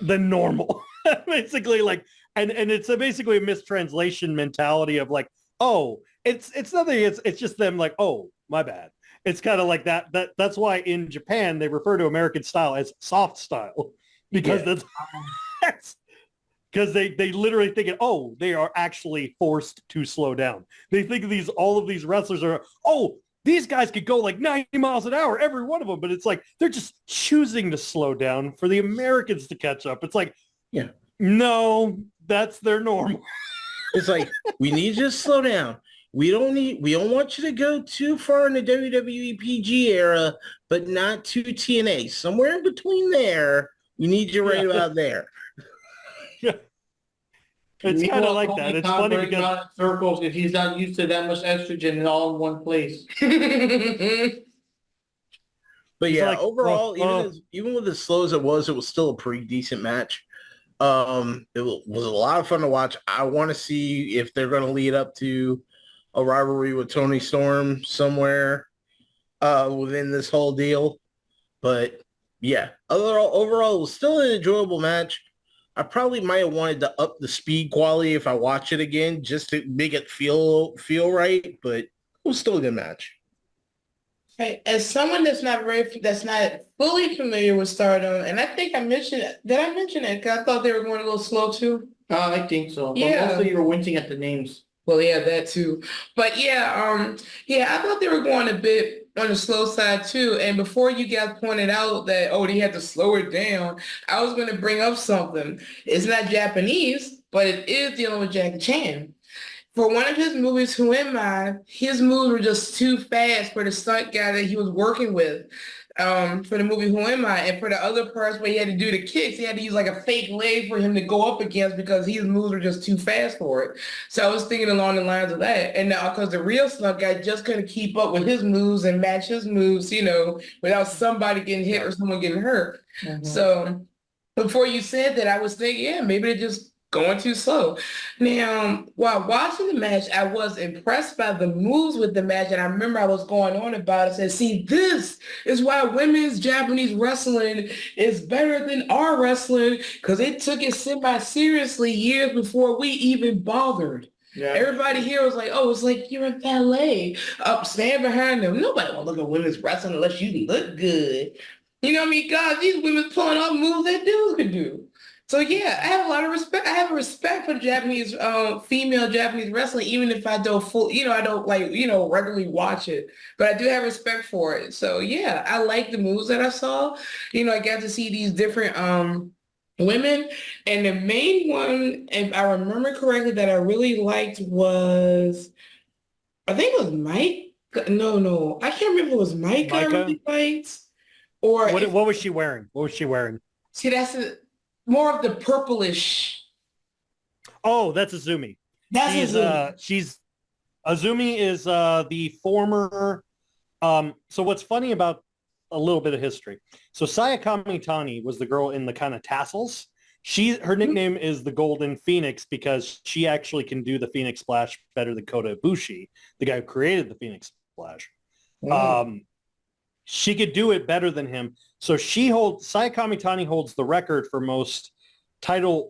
than normal. Basically, like, and it's basically a mistranslation mentality of like, oh, it's nothing. It's just them like, oh, my bad. It's kind of like that. That's why in Japan they refer to American style as soft style, because that's because they literally think, oh, they are actually forced to slow down. They think all of these wrestlers are, oh, these guys could go like 90 miles an hour, every one of them, but it's like they're just choosing to slow down for the Americans to catch up. It's like, yeah, no, that's their normal. It's like, we need you to slow down. We don't want you to go too far in the WWE PG era, but not to TNA. Somewhere in between there, we need you right about there. Yeah. It's kind of like that. It's funny because circles if he's not used to that much estrogen all in one place. But yeah, like, overall, even with as slow as it was still a pretty decent match. It was a lot of fun to watch. I want to see if they're going to lead up to a rivalry with Tony Storm somewhere within this whole deal. But yeah, overall, it was still an enjoyable match. I probably might have wanted to up the speed quality if I watch it again, just to make it feel right. But it was still a good match. Hey, as someone that's not fully familiar with Stardom, and I think I mentioned it. Did I mention it? Because I thought they were going a little slow too. I think so. But Yeah. mostly you were wincing at the names. Well, yeah, that too. But yeah, I thought they were going a bit on the slow side too. And before you guys pointed out that, oh, they had to slow it down, I was going to bring up something. It's not Japanese, but it is dealing with Jackie Chan. For one of his movies, Who Am I, his moves were just too fast for the stunt guy that he was working with. For the movie Who Am I? And for the other parts where he had to do the kicks, he had to use like a fake leg for him to go up against because his moves were just too fast for it. So I was thinking along the lines of that. And now because the real stunt guy just couldn't keep up with his moves and match his moves, without somebody getting hit or someone getting hurt. Mm-hmm. So before you said that, I was thinking, yeah, maybe they just going too slow. Now, while watching the match, I was impressed by the moves with the match, and I remember I was going on about it. Said, "See, this is why women's Japanese wrestling is better than our wrestling because it took it semi-seriously years before we even bothered." Yeah. Everybody here was like, "Oh, it's like you're a ballet. Stand behind them. Nobody will look at women's wrestling unless you look good." You know what I mean? God, these women pulling off moves that dudes can do. So yeah, I have a lot of respect. I have a respect for the Japanese, female Japanese wrestling, even if I don't I don't like, regularly watch it, but I do have respect for it. So yeah, I like the moves that I saw. I got to see these different women, and the main one, if I remember correctly, that I really liked was, I think it was Mike. No, I can't remember if it was Mike I really liked, or what was she wearing? What was she wearing? See, that's more of the purplish. Oh, that's Azumi. That's Azumi is the former. So what's funny about a little bit of history? So Sayakami Tani was the girl in the kind of tassels. Her nickname is the Golden Phoenix because she actually can do the Phoenix Splash better than Kota Ibushi, the guy who created the Phoenix Splash. She could do it better than him. So Sayakami Tani holds the record for most title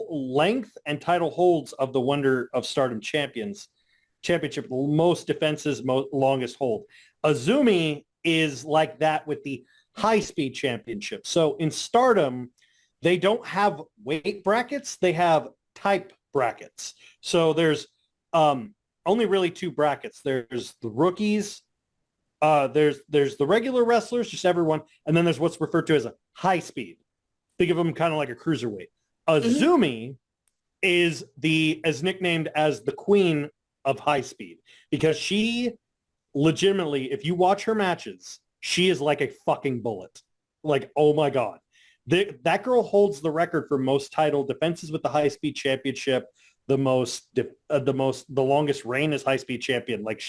length and title holds of the Wonder of Stardom Championship, most defenses, longest hold. Azumi is like that with the High Speed Championship. So in Stardom, they don't have weight brackets. They have type brackets. So there's only really two brackets. There's the rookies. There's the regular wrestlers, just everyone, and then there's what's referred to as a high speed. Think of them kind of like a cruiserweight. Azumi is nicknamed as the queen of high speed because she legitimately, if you watch her matches, she is like a fucking bullet. Like, oh my God. That girl holds the record for most title defenses with the high speed championship, the longest reign as high speed champion. Like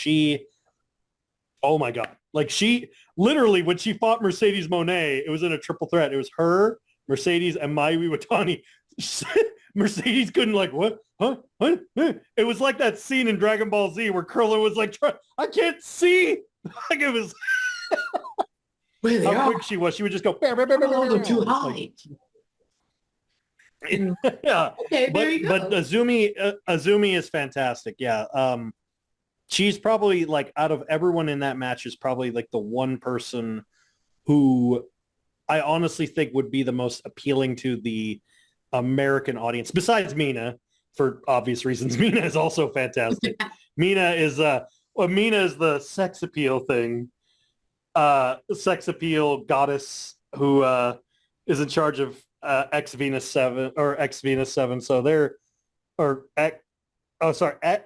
oh my God. Like she literally, when she fought Mercedes Moné, it was in a triple threat. It was her, Mercedes, and Mayu Iwatani. Mercedes couldn't what? It was like that scene in Dragon Ball Z where Curler was like, I can't see. Like it was how quick she was. She would just go, they're too high. Yeah. Okay, there you go. But Azumi is fantastic. Yeah. She's probably out of everyone in that match is probably the one person who I honestly think would be the most appealing to the American audience besides Mina for obvious reasons. Mina is also fantastic. Mina is the sex appeal thing. Sex appeal goddess who is in charge of X-Venus 7 or X-Venus 7. So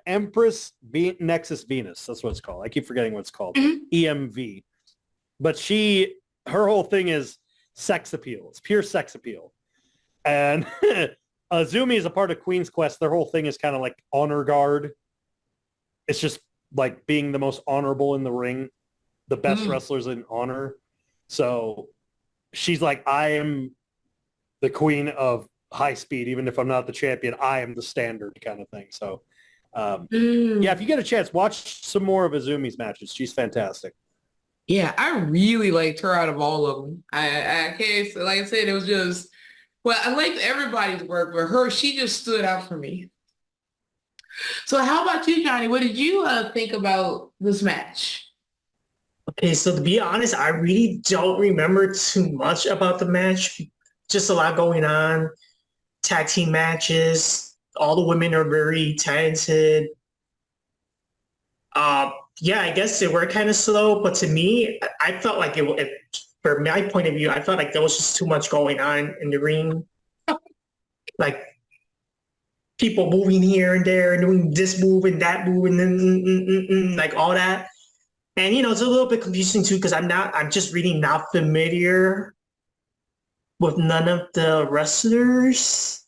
Empress Nexus Venus. That's what it's called. I keep forgetting what it's called. EMV. But her whole thing is sex appeal. It's pure sex appeal. And Azumi is a part of Queen's Quest. Their whole thing is kind of like honor guard. It's just being the most honorable in the ring, the best wrestlers in honor. So she's like, I am the queen of high speed, even if I'm not the champion, I am the standard kind of thing. So yeah, if you get a chance, watch some more of Azumi's matches. She's fantastic. Yeah, I really liked her out of all of them. I can't, like I said, it was just, well, I liked everybody's work, but her, she just stood out for me. So how about you, Johnny? What did you think about this match? Okay, so to be honest, I really don't remember too much about the match. Just a lot going on. Tag team matches. All the women are very talented. Yeah, I guess they were kind of slow, but to me, I felt like from my point of view, I felt like there was just too much going on in the ring. Like people moving here and there and doing this move and that move and then like all that. And it's a little bit confusing too because I'm just really not familiar with none of the wrestlers.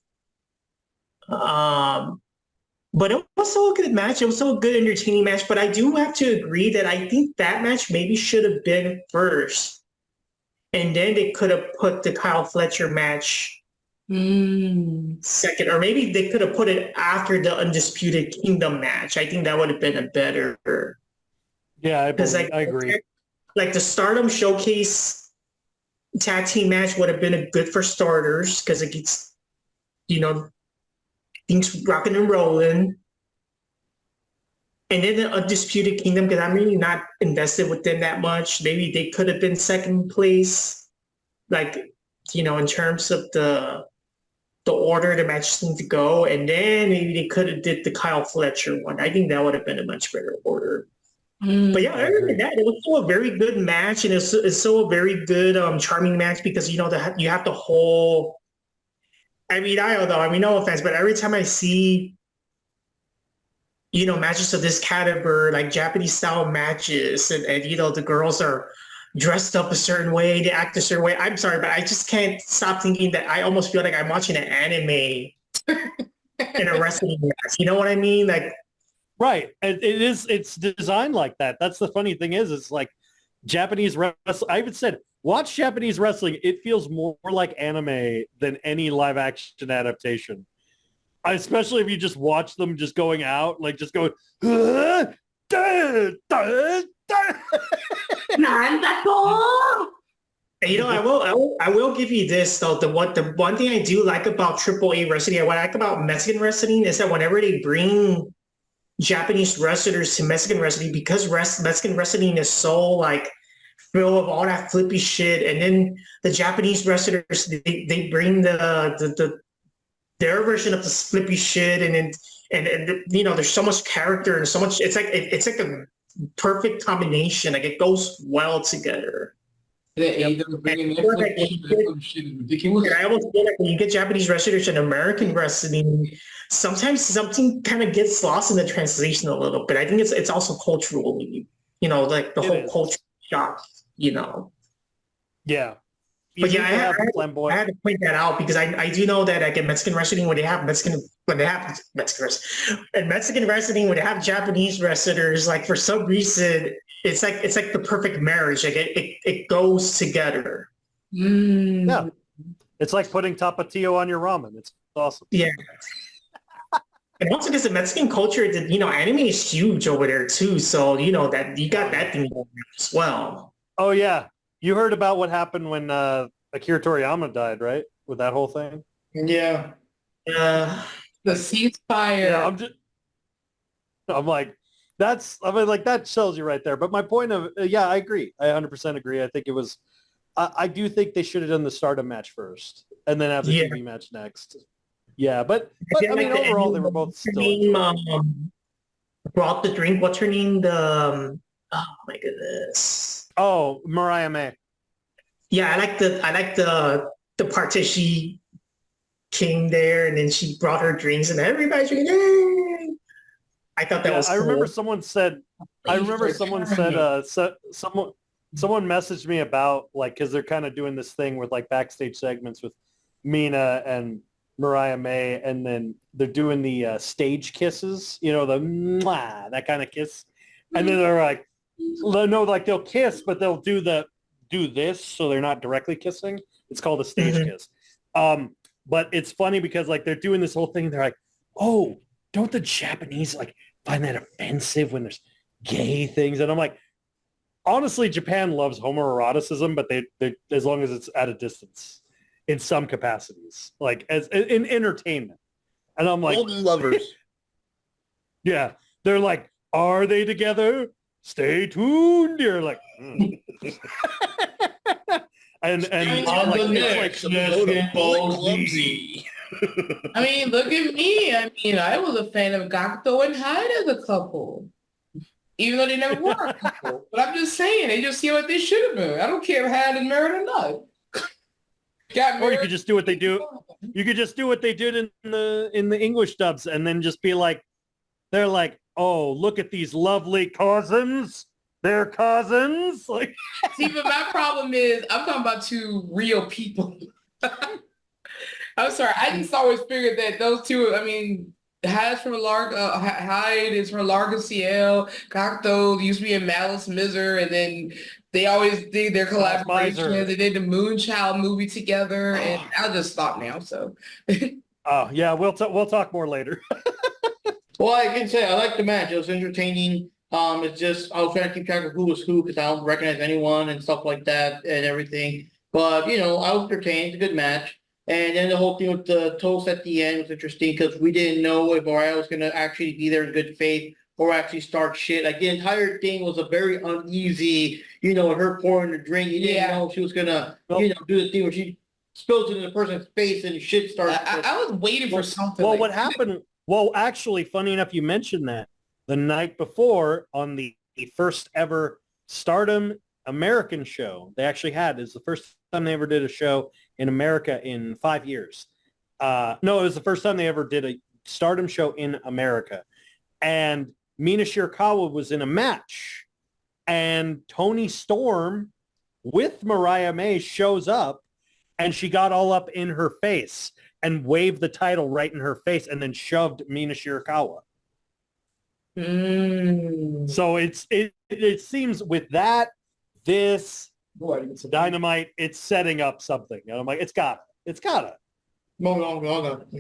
But it was still a good match. It was still a good, entertaining match. But I do have to agree that I think that match maybe should have been first. And then they could have put the Kyle Fletcher match second, or maybe they could have put it after the Undisputed Kingdom match. I think that would have been a better. Yeah, Because I agree. Like the Stardom Showcase tag team match would have been a good for starters because it gets, things rocking and rolling. And then the Undisputed Kingdom, because I'm really not invested with them that much. Maybe they could have been second place, like, in terms of the order the matches need to go. And then maybe they could have did the Kyle Fletcher one. I think that would have been a much better order. But yeah, other than that, it was still a very good match, and it's still a very good, charming match because you have the whole. I mean, I don't know. I mean, no offense, but every time I see, matches of this caliber, like Japanese style matches, and the girls are dressed up a certain way, they act a certain way. I'm sorry, but I just can't stop thinking that I almost feel like I'm watching an anime in a wrestling match. You know what I mean? Like. Right. It's designed like that. That's the funny thing is, it's like Japanese wrestling. I even said, watch Japanese wrestling. It feels more like anime than any live action adaptation. Especially if you just watch them just going out, like just going, I will give you this though. The one thing I do like about AAA wrestling, and what I like about Mexican wrestling is that whenever they bring Japanese wrestlers to Mexican wrestling, because Mexican wrestling is so like full of all that flippy shit, and then the Japanese wrestlers they bring their version of the flippy shit, and there's so much character and so much. It's like a perfect combination. Like it goes well together. I almost feel like when you get Japanese wrestlers and American wrestling, sometimes something kind of gets lost in the translation a little bit. I think it's also culturally, like the whole culture shock, Yeah. But yeah, I had to point that out because I do know that like in Mexican wrestling, when they have Mexican wrestling, and Mexican wrestling, when they have Japanese wrestlers, like for some reason, it's like the perfect marriage. Like it goes together. Yeah. It's like putting tapatio on your ramen. It's awesome. Yeah. And also because the Mexican culture, anime is huge over there too. So, that you got that thing going on as well. Oh yeah. You heard about what happened when Akira Toriyama died, right? With that whole thing? Yeah. The ceasefire. Yeah, I'm like, that tells you right there. But my point of, I agree. I 100% agree. I think it was, I do think they should have done the Stardom match first and then have the TV match next. Yeah, but I mean, overall, they were both still brought the drink. What's her name? Oh my goodness. Oh, Mariah May. Yeah, I like the part that she came there and then she brought her drinks and everybody's drinking. Yay! I thought that was cool. I remember someone said someone messaged me about like, because they're kind of doing this thing with like backstage segments with Mina and Mariah May, and then they're doing the stage kisses, the mwah, that kind of kiss, and then they're like, no, like they'll kiss, but they'll do this, so they're not directly kissing. It's called a stage kiss. But it's funny because like they're doing this whole thing, and they're like, oh, don't the Japanese like find that offensive when there's gay things? And I'm like, honestly, Japan loves homoeroticism, but they as long as it's at a distance in some capacities, like as in entertainment. And I'm like, golden lovers. Yeah, they're like, are they together? Stay tuned. You're like, and it's like clumsy. I mean, look at me. I mean, I was a fan of Gakuto and Hyde as a couple, even though they never were a couple. But I'm just saying, they just seem like they should have been. I don't care if Hyde is married or not. Or you could just do what they do. You could just do what they did in the English dubs, and then just be like, they're like, oh, look at these lovely cousins. They're cousins. Like, see, but my problem is I'm talking about two real people. I'm sorry. I just always figured that those two, I mean, Hyde is from Largo CL. Gakuto used to be in Malice Miser, and then They always did their Miser. collaborations. They did the Moonchild movie together, and I'll just stop now. So, Oh yeah, we'll talk more later. Well, I can say I like the match. It was entertaining. It's just I was trying to keep track of who was who because I don't recognize anyone and stuff like that and everything. But I was entertained. It's a good match. And then the whole thing with the toast at the end was interesting because we didn't know if Mariah was going to actually be there in good faith or actually start shit. Like the entire thing was a very uneasy, with her pouring the drink. You didn't know if she was going to, do the thing where she spills it in the person's face and shit starts. I was waiting for something. Well, like what happened? Well, actually, funny enough, you mentioned that the night before on the first ever Stardom American show they actually had is the first time they ever did a show in America in 5 years. No, it was the first time they ever did a Stardom show in America. And Mina Shirakawa was in a match. And Toni Storm with Mariah May shows up and she got all up in her face and waved the title right in her face and then shoved Mina Shirakawa. So it seems with that, this Dynamite, it's setting up something. And I'm like, it's gotta. No.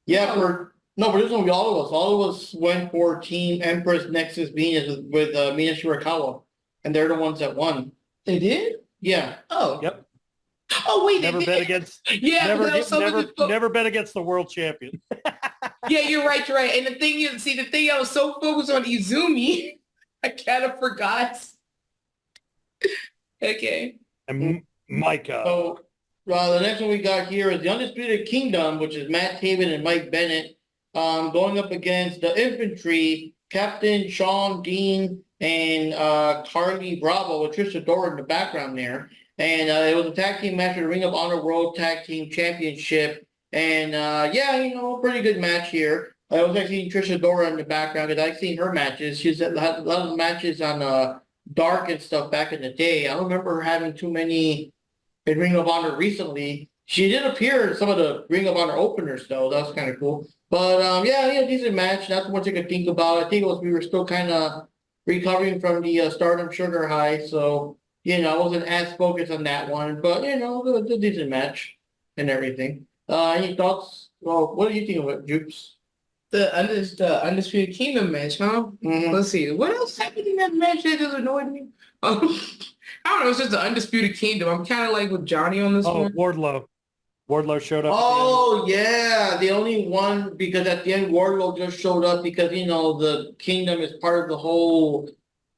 Yeah, but this one, all of us. All of us went for Team Empress Nexus Venus with Mina Shirakawa, and they're the ones that won. They did? Yeah. Oh. Yep. Oh wait, Never bet against. Yeah, Never bet against the world champion. Yeah, you're right. And the thing is, I was so focused on Izumi, I kind of forgot. Okay. And Micah. So, the next one we got here is the Undisputed Kingdom, which is Matt Taven and Mike Bennett, going up against the Infantry, Captain Sean Dean and Carly Bravo with Trisha Dora in the background there. And it was a tag team match for the Ring of Honor World Tag Team Championship. And pretty good match here. I was actually seeing Trisha Dora in the background because I've seen her matches. She's had a lot of matches on Dark and stuff back in the day. I don't remember her having too many in Ring of Honor recently. She did appear in some of the Ring of Honor openers though. That was kind of cool. But decent match. Not much I could think about. I think we were still kind of recovering from the Stardom Sugar High, so I wasn't as focused on that one. But it was a decent match and everything. Any thoughts? Well, what do you think of it, Jupes? The Undisputed Kingdom match, huh? Mhm. Let's see. What else happened in that match that just annoyed me? I don't know. It's just the Undisputed Kingdom. I'm kind of like with Johnny on this one. Wardlow. Wardlow showed up. Oh, yeah. The only one, because at the end, Wardlow just showed up because, the Kingdom is part of the whole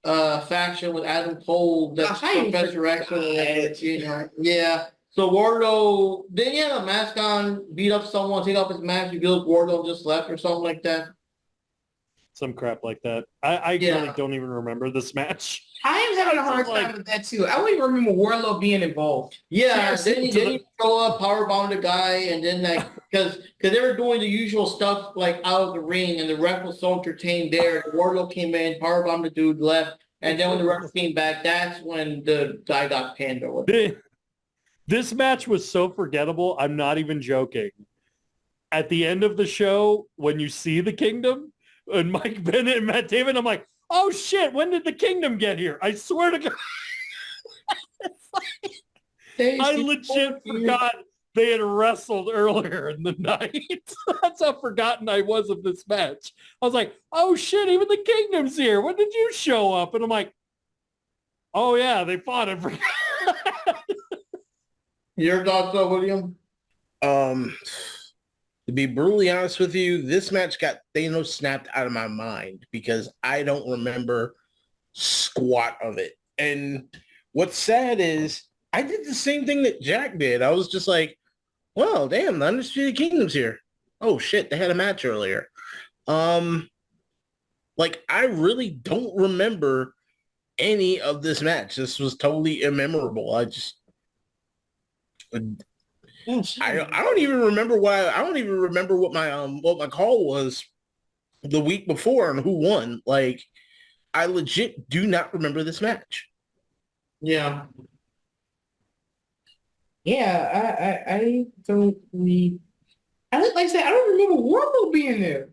faction with Adam Cole. That's Professor X. Yeah. So Wardlow, didn't he have a mask on, beat up someone, take off his mask, revealed Wardlow just left or something like that? Some crap like that. I really don't even remember this match. I am having a hard time with that too. I don't even remember Wardlow being involved. Yeah, then he show up, powerbomb the guy, and then because they were doing the usual stuff out of the ring, and the ref was so entertained there. Wardlow came in, powerbombed the dude, left, and then when the ref came back, that's when the guy got pinned or whatever. This match was so forgettable. I'm not even joking. At the end of the show, when you see the Kingdom and Mike Bennett and Matt Taven, I'm like, oh shit, when did the Kingdom get here? I swear to God. I legit forgot they had wrestled earlier in the night. That's how forgotten I was of this match. I was like, oh shit, even the Kingdom's here. When did you show up? And I'm like, oh yeah, they fought. I forgot. Your thoughts, William? To be brutally honest with you, this match got Thanos snapped out of my mind because I don't remember squat of it. And what's sad is I did the same thing that Jack did. I was just like, well, damn, the Undisputed Kingdom's here. Oh shit, they had a match earlier. I really don't remember any of this match. This was totally immemorable. I don't even remember why. I don't even remember what my call was the week before and who won. I legit do not remember this match. Yeah. Yeah, I don't really. Like I said, I don't remember Wardlow being there.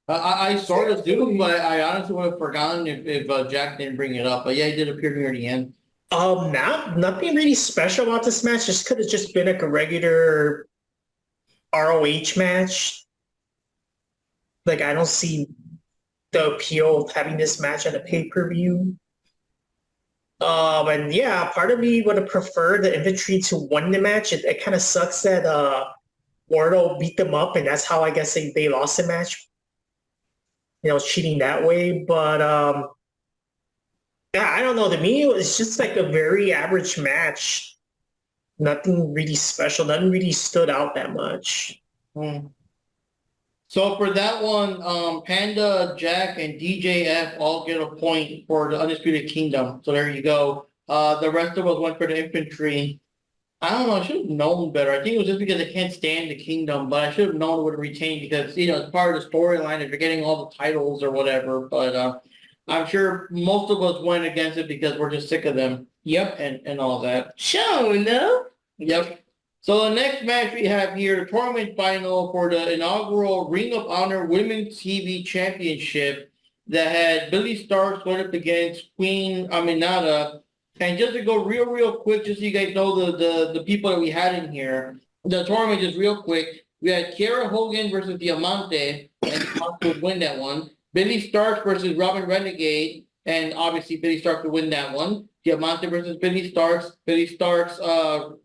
I sort of do, but I honestly would have forgotten if Jack didn't bring it up. But yeah, he did appear near the end. Nothing really special about this match. This could have just been like a regular RoH match. Like, I don't see the appeal of having this match at a pay-per-view. And yeah, part of me would have preferred the Infantry to win the match. It kind of sucks that Wardlow beat them up, and that's how I guess they lost the match. Cheating that way. But yeah, I don't know. To me, it was just like a very average match. Nothing really special. Nothing really stood out that much. So for that one, Panda, Jack, and DJF all get a point for the Undisputed Kingdom. So there you go. The rest of us went for the Infantry. I don't know. I should have known better. I think it was just because I can't stand the Kingdom, but I should have known it would have retained because, it's part of the storyline if you're getting all the titles or whatever. But I'm sure most of us went against it because we're just sick of them. Yep. And all that. Sure enough. Yep. So the next match we have here, the tournament final for the inaugural Ring of Honor Women's TV Championship that had Billy Starks going up against Queen Aminata. And just to go real quick, just so you guys know the people that we had in here, the tournament just real quick. We had Kiera Hogan versus Diamante, and Starks would win that one. Billy Starks versus Robin Renegade, and obviously Billy Starks would win that one. Diamante versus Billy Starks. Billy Starks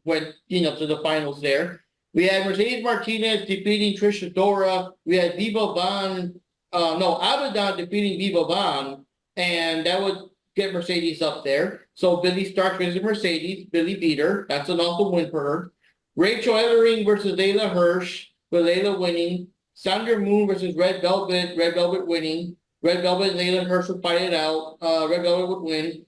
went, to the finals there. We had Mercedes Martinez defeating Trish Adora. We had Abaddon defeating Viva Van, and that would get Mercedes up there. So Billy Starks versus Mercedes. Billy beat her. That's an awesome win for her. Rachel Ellering versus Layla Hirsch, with Layla winning. Sandra Moon versus Red Velvet. Red Velvet winning. Red Velvet and Layla Hirsch would fight it out. Red Velvet would win.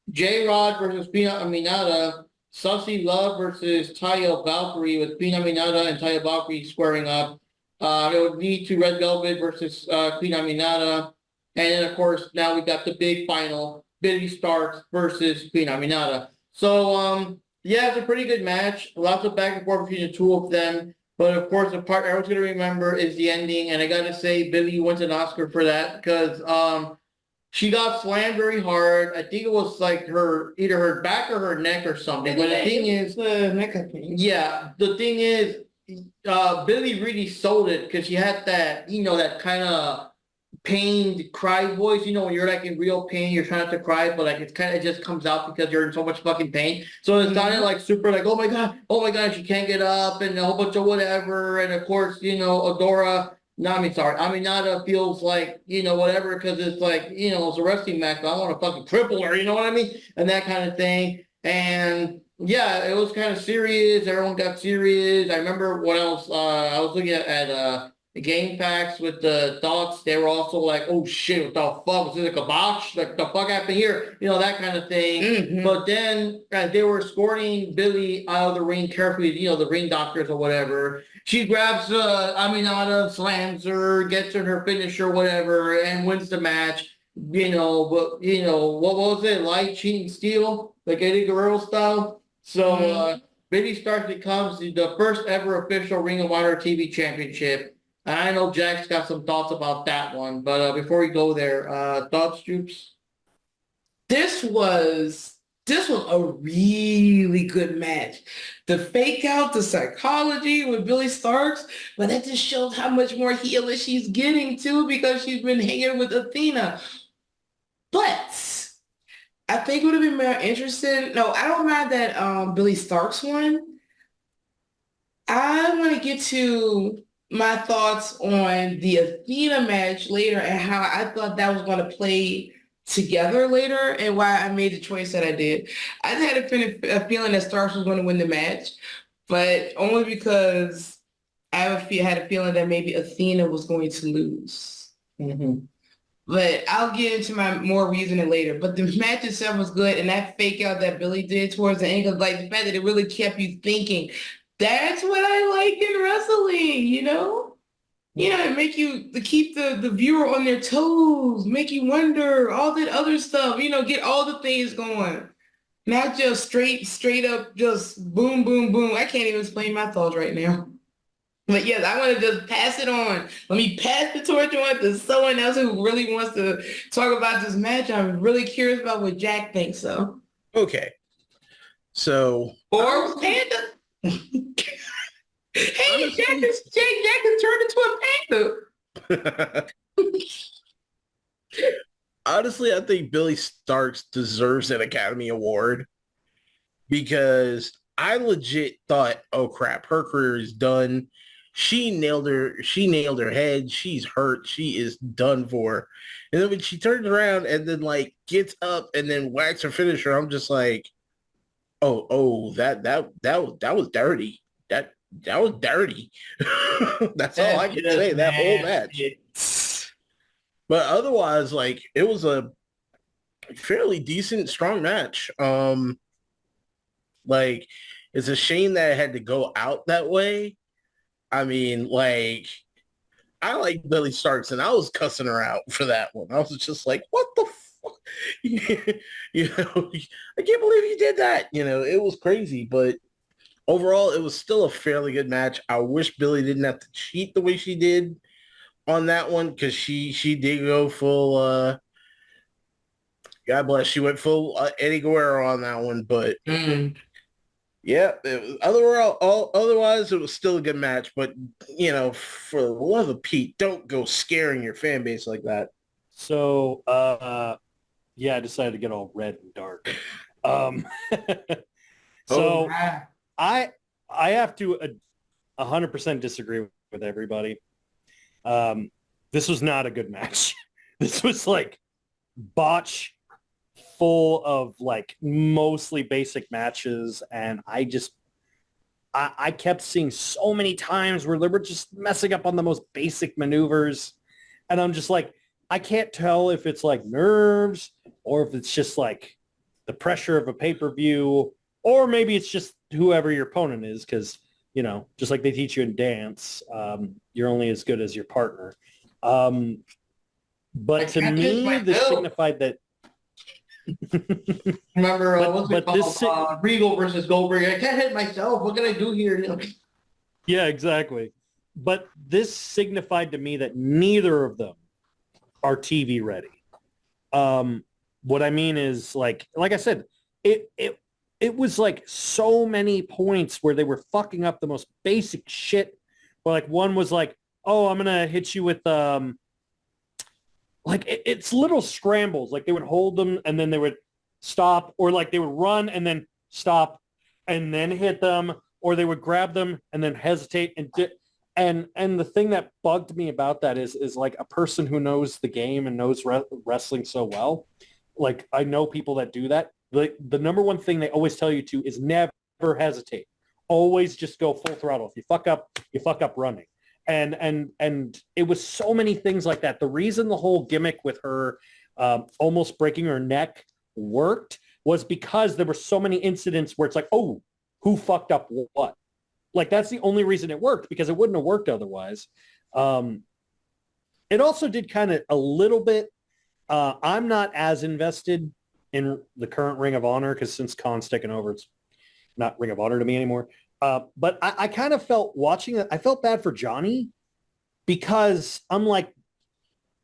J-Rod versus Pina Aminata. Sussy Love versus Taya Valkyrie, with Pina Aminata and Taya Valkyrie squaring up. It would lead to Red Velvet versus Pina Aminata. And then, of course, now we got the big final, Billy Starks versus Queen Aminata. So, yeah, it's a pretty good match. Lots of back and forth between the two of them. But, of course, the part everyone's going to remember is the ending. And I got to say, Billy wins an Oscar for that because she got slammed very hard. I think it was like either her back or her neck or something. But the thing is, the neck, I think. Yeah, the thing is, Billy really sold it because she had that, that kind of pained cry voice, when you're like in real pain, you're trying not to cry, but like it just comes out because you're in so much fucking pain. So it sounded like super like, oh my god, she can't get up and a whole bunch of whatever. And of course, Aminata feels like, whatever, because it's like, it's a wrestling match, but I want to fucking cripple her, you know what I mean? And that kind of thing. And yeah, it was kind of serious. Everyone got serious. I remember when I was looking at the game packs with the thoughts, they were also like, oh shit, what the fuck? Was this like a botch? Like, the fuck happened here? That kind of thing. Mm-hmm. But then as they were escorting Billy out of the ring carefully, the ring doctors or whatever, she grabs Aminata, slams her, gets her in her finisher, whatever, and wins the match. But what was it? Light, cheating, steal? Like Eddie Guerrero style? So Billy Starks becomes the first ever official Ring of Honor TV championship. And I know Jack's got some thoughts about that one, but before we go there, thoughts, Jupes? This was a really good match. The fake out, the psychology with Billy Starks, but that just shows how much more heelish she's getting too because she's been hanging with Athena. But I think it would have been more interesting. No, I don't mind that Billy Starks won. I want to get to my thoughts on the Athena match later and how I thought that was going to play together later and why I made the choice that I did. I had a feeling that Starks was going to win the match, but only because I had a feeling that maybe Athena was going to lose. Mm-hmm. But I'll get into my more reasoning later. But the match itself was good, and that fake out that Billy did towards the end, like the fact that it really kept you thinking, that's what I like in wrestling, it make you to keep the viewer on their toes, make you wonder, all that other stuff, get all the things going. Not just straight up, just boom, boom, boom. I can't even explain my thoughts right now. But yes, I want to just pass it on. Let me pass the torch on to someone else who really wants to talk about this match. I'm really curious about what Jack thinks, so. Okay. So Or Panda. Hey, Jack is turned into a panda. honestly, I think Billy Starks deserves an Academy Award because I legit thought, oh crap, her career is done. She nailed her head. She's hurt. She is done for. And then when she turns around and then like gets up and then whacks her finisher, I'm just like, oh, that was dirty. That was dirty. That's all I can say. That whole match. But otherwise, like it was a fairly decent, strong match. Like it's a shame that it had to go out that way. I mean, like I like Billy Starks, and I was cussing her out for that one. I was just like, "What the fuck?" You know, I can't believe you did that. You know, it was crazy, but overall, it was still a fairly good match. I wish Billy didn't have to cheat the way she did on that one because she did go full. God bless, she went full Eddie Guerrero on that one, but. Yeah, otherwise it was still a good match, but you know, for the love of Pete, don't go scaring your fan base like that. So, yeah, I decided to get all red and dark. So I have to 100% disagree with everybody. This was not a good match. This was like botch full of like mostly basic matches, and I kept seeing so many times where they were just messing up on the most basic maneuvers, and I'm just like, I can't tell if it's like nerves or if it's just like the pressure of a pay-per-view, or maybe it's just whoever your opponent is, because you know, just like they teach you in dance, you're only as good as your partner. But to me, this signified that. Remember, what's it but called? Regal versus Goldberg. I can't hit myself. What can I do here? Yeah, exactly. But this signified to me that neither of them are TV ready. What I mean is, like I said, it was like so many points where they were fucking up the most basic shit. Where like one was like, "Oh, I'm gonna hit you with like it's little scrambles. Like they would hold them and then they would stop, or like they would run and then stop and then hit them, or they would grab them and then hesitate and the thing that bugged me about that is like a person who knows the game and knows wrestling so well. Like I know people that do that. The number one thing they always tell you to is never hesitate. Always just go full throttle. If you fuck up running. And it was so many things like that. The reason the whole gimmick with her almost breaking her neck worked was because there were so many incidents where it's like, oh, who fucked up what? Like that's the only reason it worked, because it wouldn't have worked otherwise. It also did kind of a little bit. I'm not as invested in the current Ring of Honor because since Khan's taken over, it's not Ring of Honor to me anymore. But I kind of felt watching it, I felt bad for Johnny because I'm like,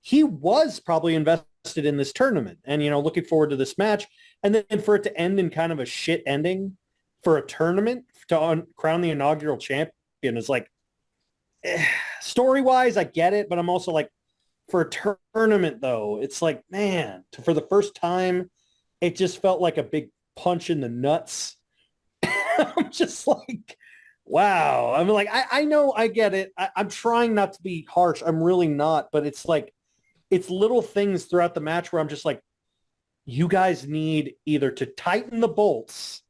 he was probably invested in this tournament and, you know, looking forward to this match. And then for it to end in kind of a shit ending for a tournament to crown the inaugural champion is like, story-wise, I get it. But I'm also like, for a tournament, though, it's like, man, for the first time, it just felt like a big punch in the nuts. I'm just like, wow. I'm like, I know, I get it. I'm trying not to be harsh. I'm really not. But it's like, it's little things throughout the match where I'm just like, you guys need either to tighten the bolts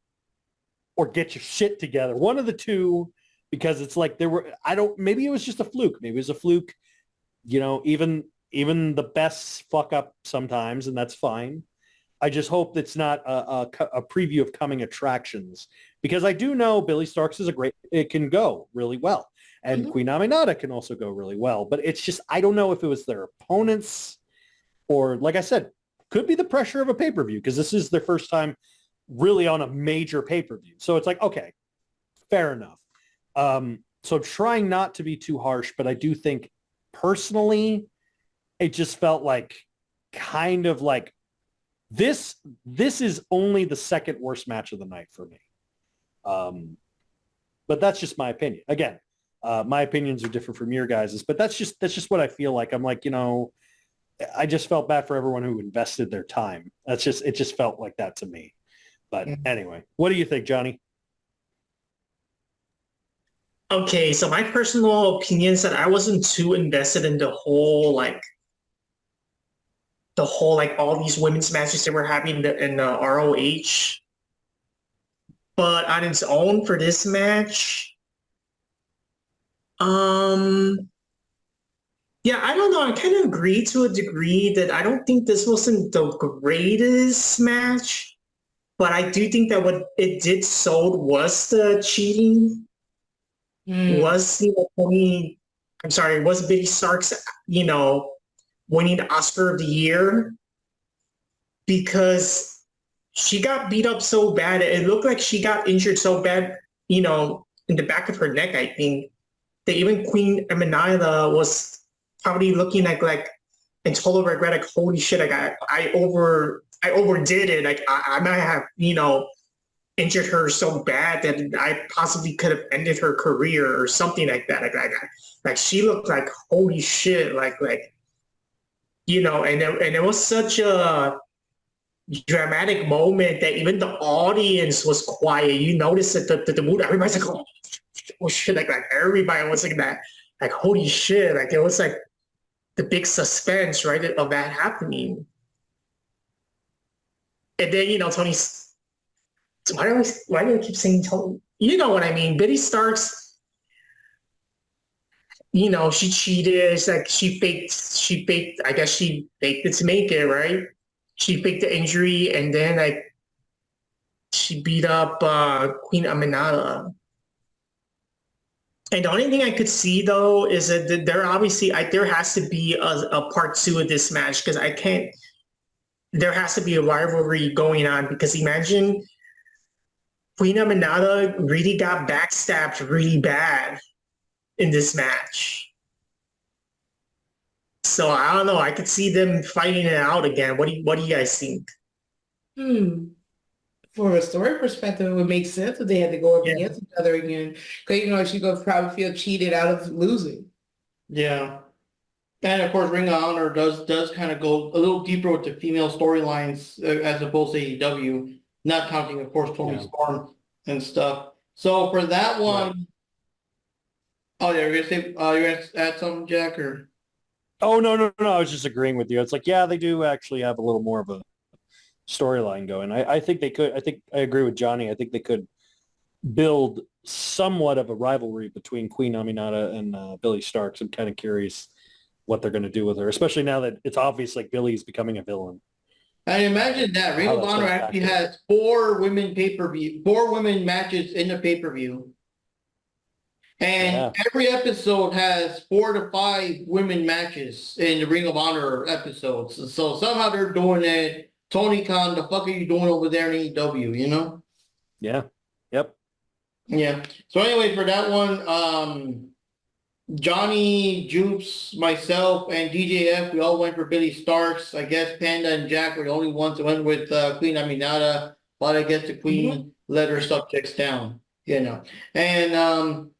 or get your shit together. One of the two, because it's like maybe it was just a fluke. Maybe it was a fluke. You know, even the best fuck up sometimes, and that's fine. I just hope it's not a preview of coming attractions, because I do know Billy Starks it can go really well. And Queen Aminata can also go really well. But it's just, I don't know if it was their opponents or, like I said, could be the pressure of a pay-per-view, because this is their first time really on a major pay-per-view. So it's like, okay, fair enough. So trying not to be too harsh, but I do think personally, it just felt like kind of like, this is only the second worst match of the night for me. But that's just my opinion. Again, my opinions are different from your guys's, but that's just what I feel like. I'm like, I just felt bad for everyone who invested their time. It just felt like that to me. But anyway, what do you think, Johnny? Okay, so my personal opinion is that I wasn't too invested in the whole like all these women's matches that we're having in the RoH. But on its own for this match, yeah, I don't know. I kind of agree to a degree that I don't think this wasn't the greatest match, but I do think that what it did sold was the cheating. Was was Billie Stark's, winning the Oscar of the Year, because she got beat up so bad. It looked like she got injured so bad, in the back of her neck, I think, that even Queen Aminata was probably looking like in total regret, like, holy shit, like I overdid it. Like I might have, injured her so bad that I possibly could have ended her career or something like that. Like she looked like holy shit, and it was such a dramatic moment that even the audience was quiet. You notice that the mood, everybody's like, oh shit, like everybody was like that, like holy shit, like it was like the big suspense, right, of that happening. And then Tony. Why do I keep saying Tony? You know what I mean? Billie Stark's, she cheated. It's like she faked, I guess she faked it to make it, right? She faked the injury, and then like she beat up Queen Aminata. And the only thing I could see though is that there has to be a part 2 of this match, because there has to be a rivalry going on, because imagine Queen Aminata really got backstabbed really bad in this match. So I don't know. I could see them fighting it out again. What do you guys think? For a story perspective, it would make sense if they had to go up against each other again. Because, she could probably feel cheated out of losing. Yeah. And of course, Ring of Honor does kind of go a little deeper with the female storylines as opposed to AEW, not counting, of course, Tony Storm and stuff. So for that one, oh yeah, you're gonna add something, Jack, or? Oh no! I was just agreeing with you. It's like, yeah, they do actually have a little more of a storyline going. I think they could. I agree with Johnny. I think they could build somewhat of a rivalry between Queen Aminata and Billie Starkz. I'm kind of curious what they're going to do with her, especially now that it's obvious like Billie's becoming a villain. And imagine that Ring of Honor actually has 4 women matches in the pay-per-view. And every episode has 4 to 5 women matches in the Ring of Honor episodes. So somehow they're doing it. Tony Khan, the fuck are you doing over there in AEW, Yeah. Yep. Yeah. So anyway, for that one, Johnny, Jupes, myself, and DJF, we all went for Billie Starkz. I guess Panda and Jack were the only ones that went with Queen Aminata, but I guess the Queen let her subjects down, And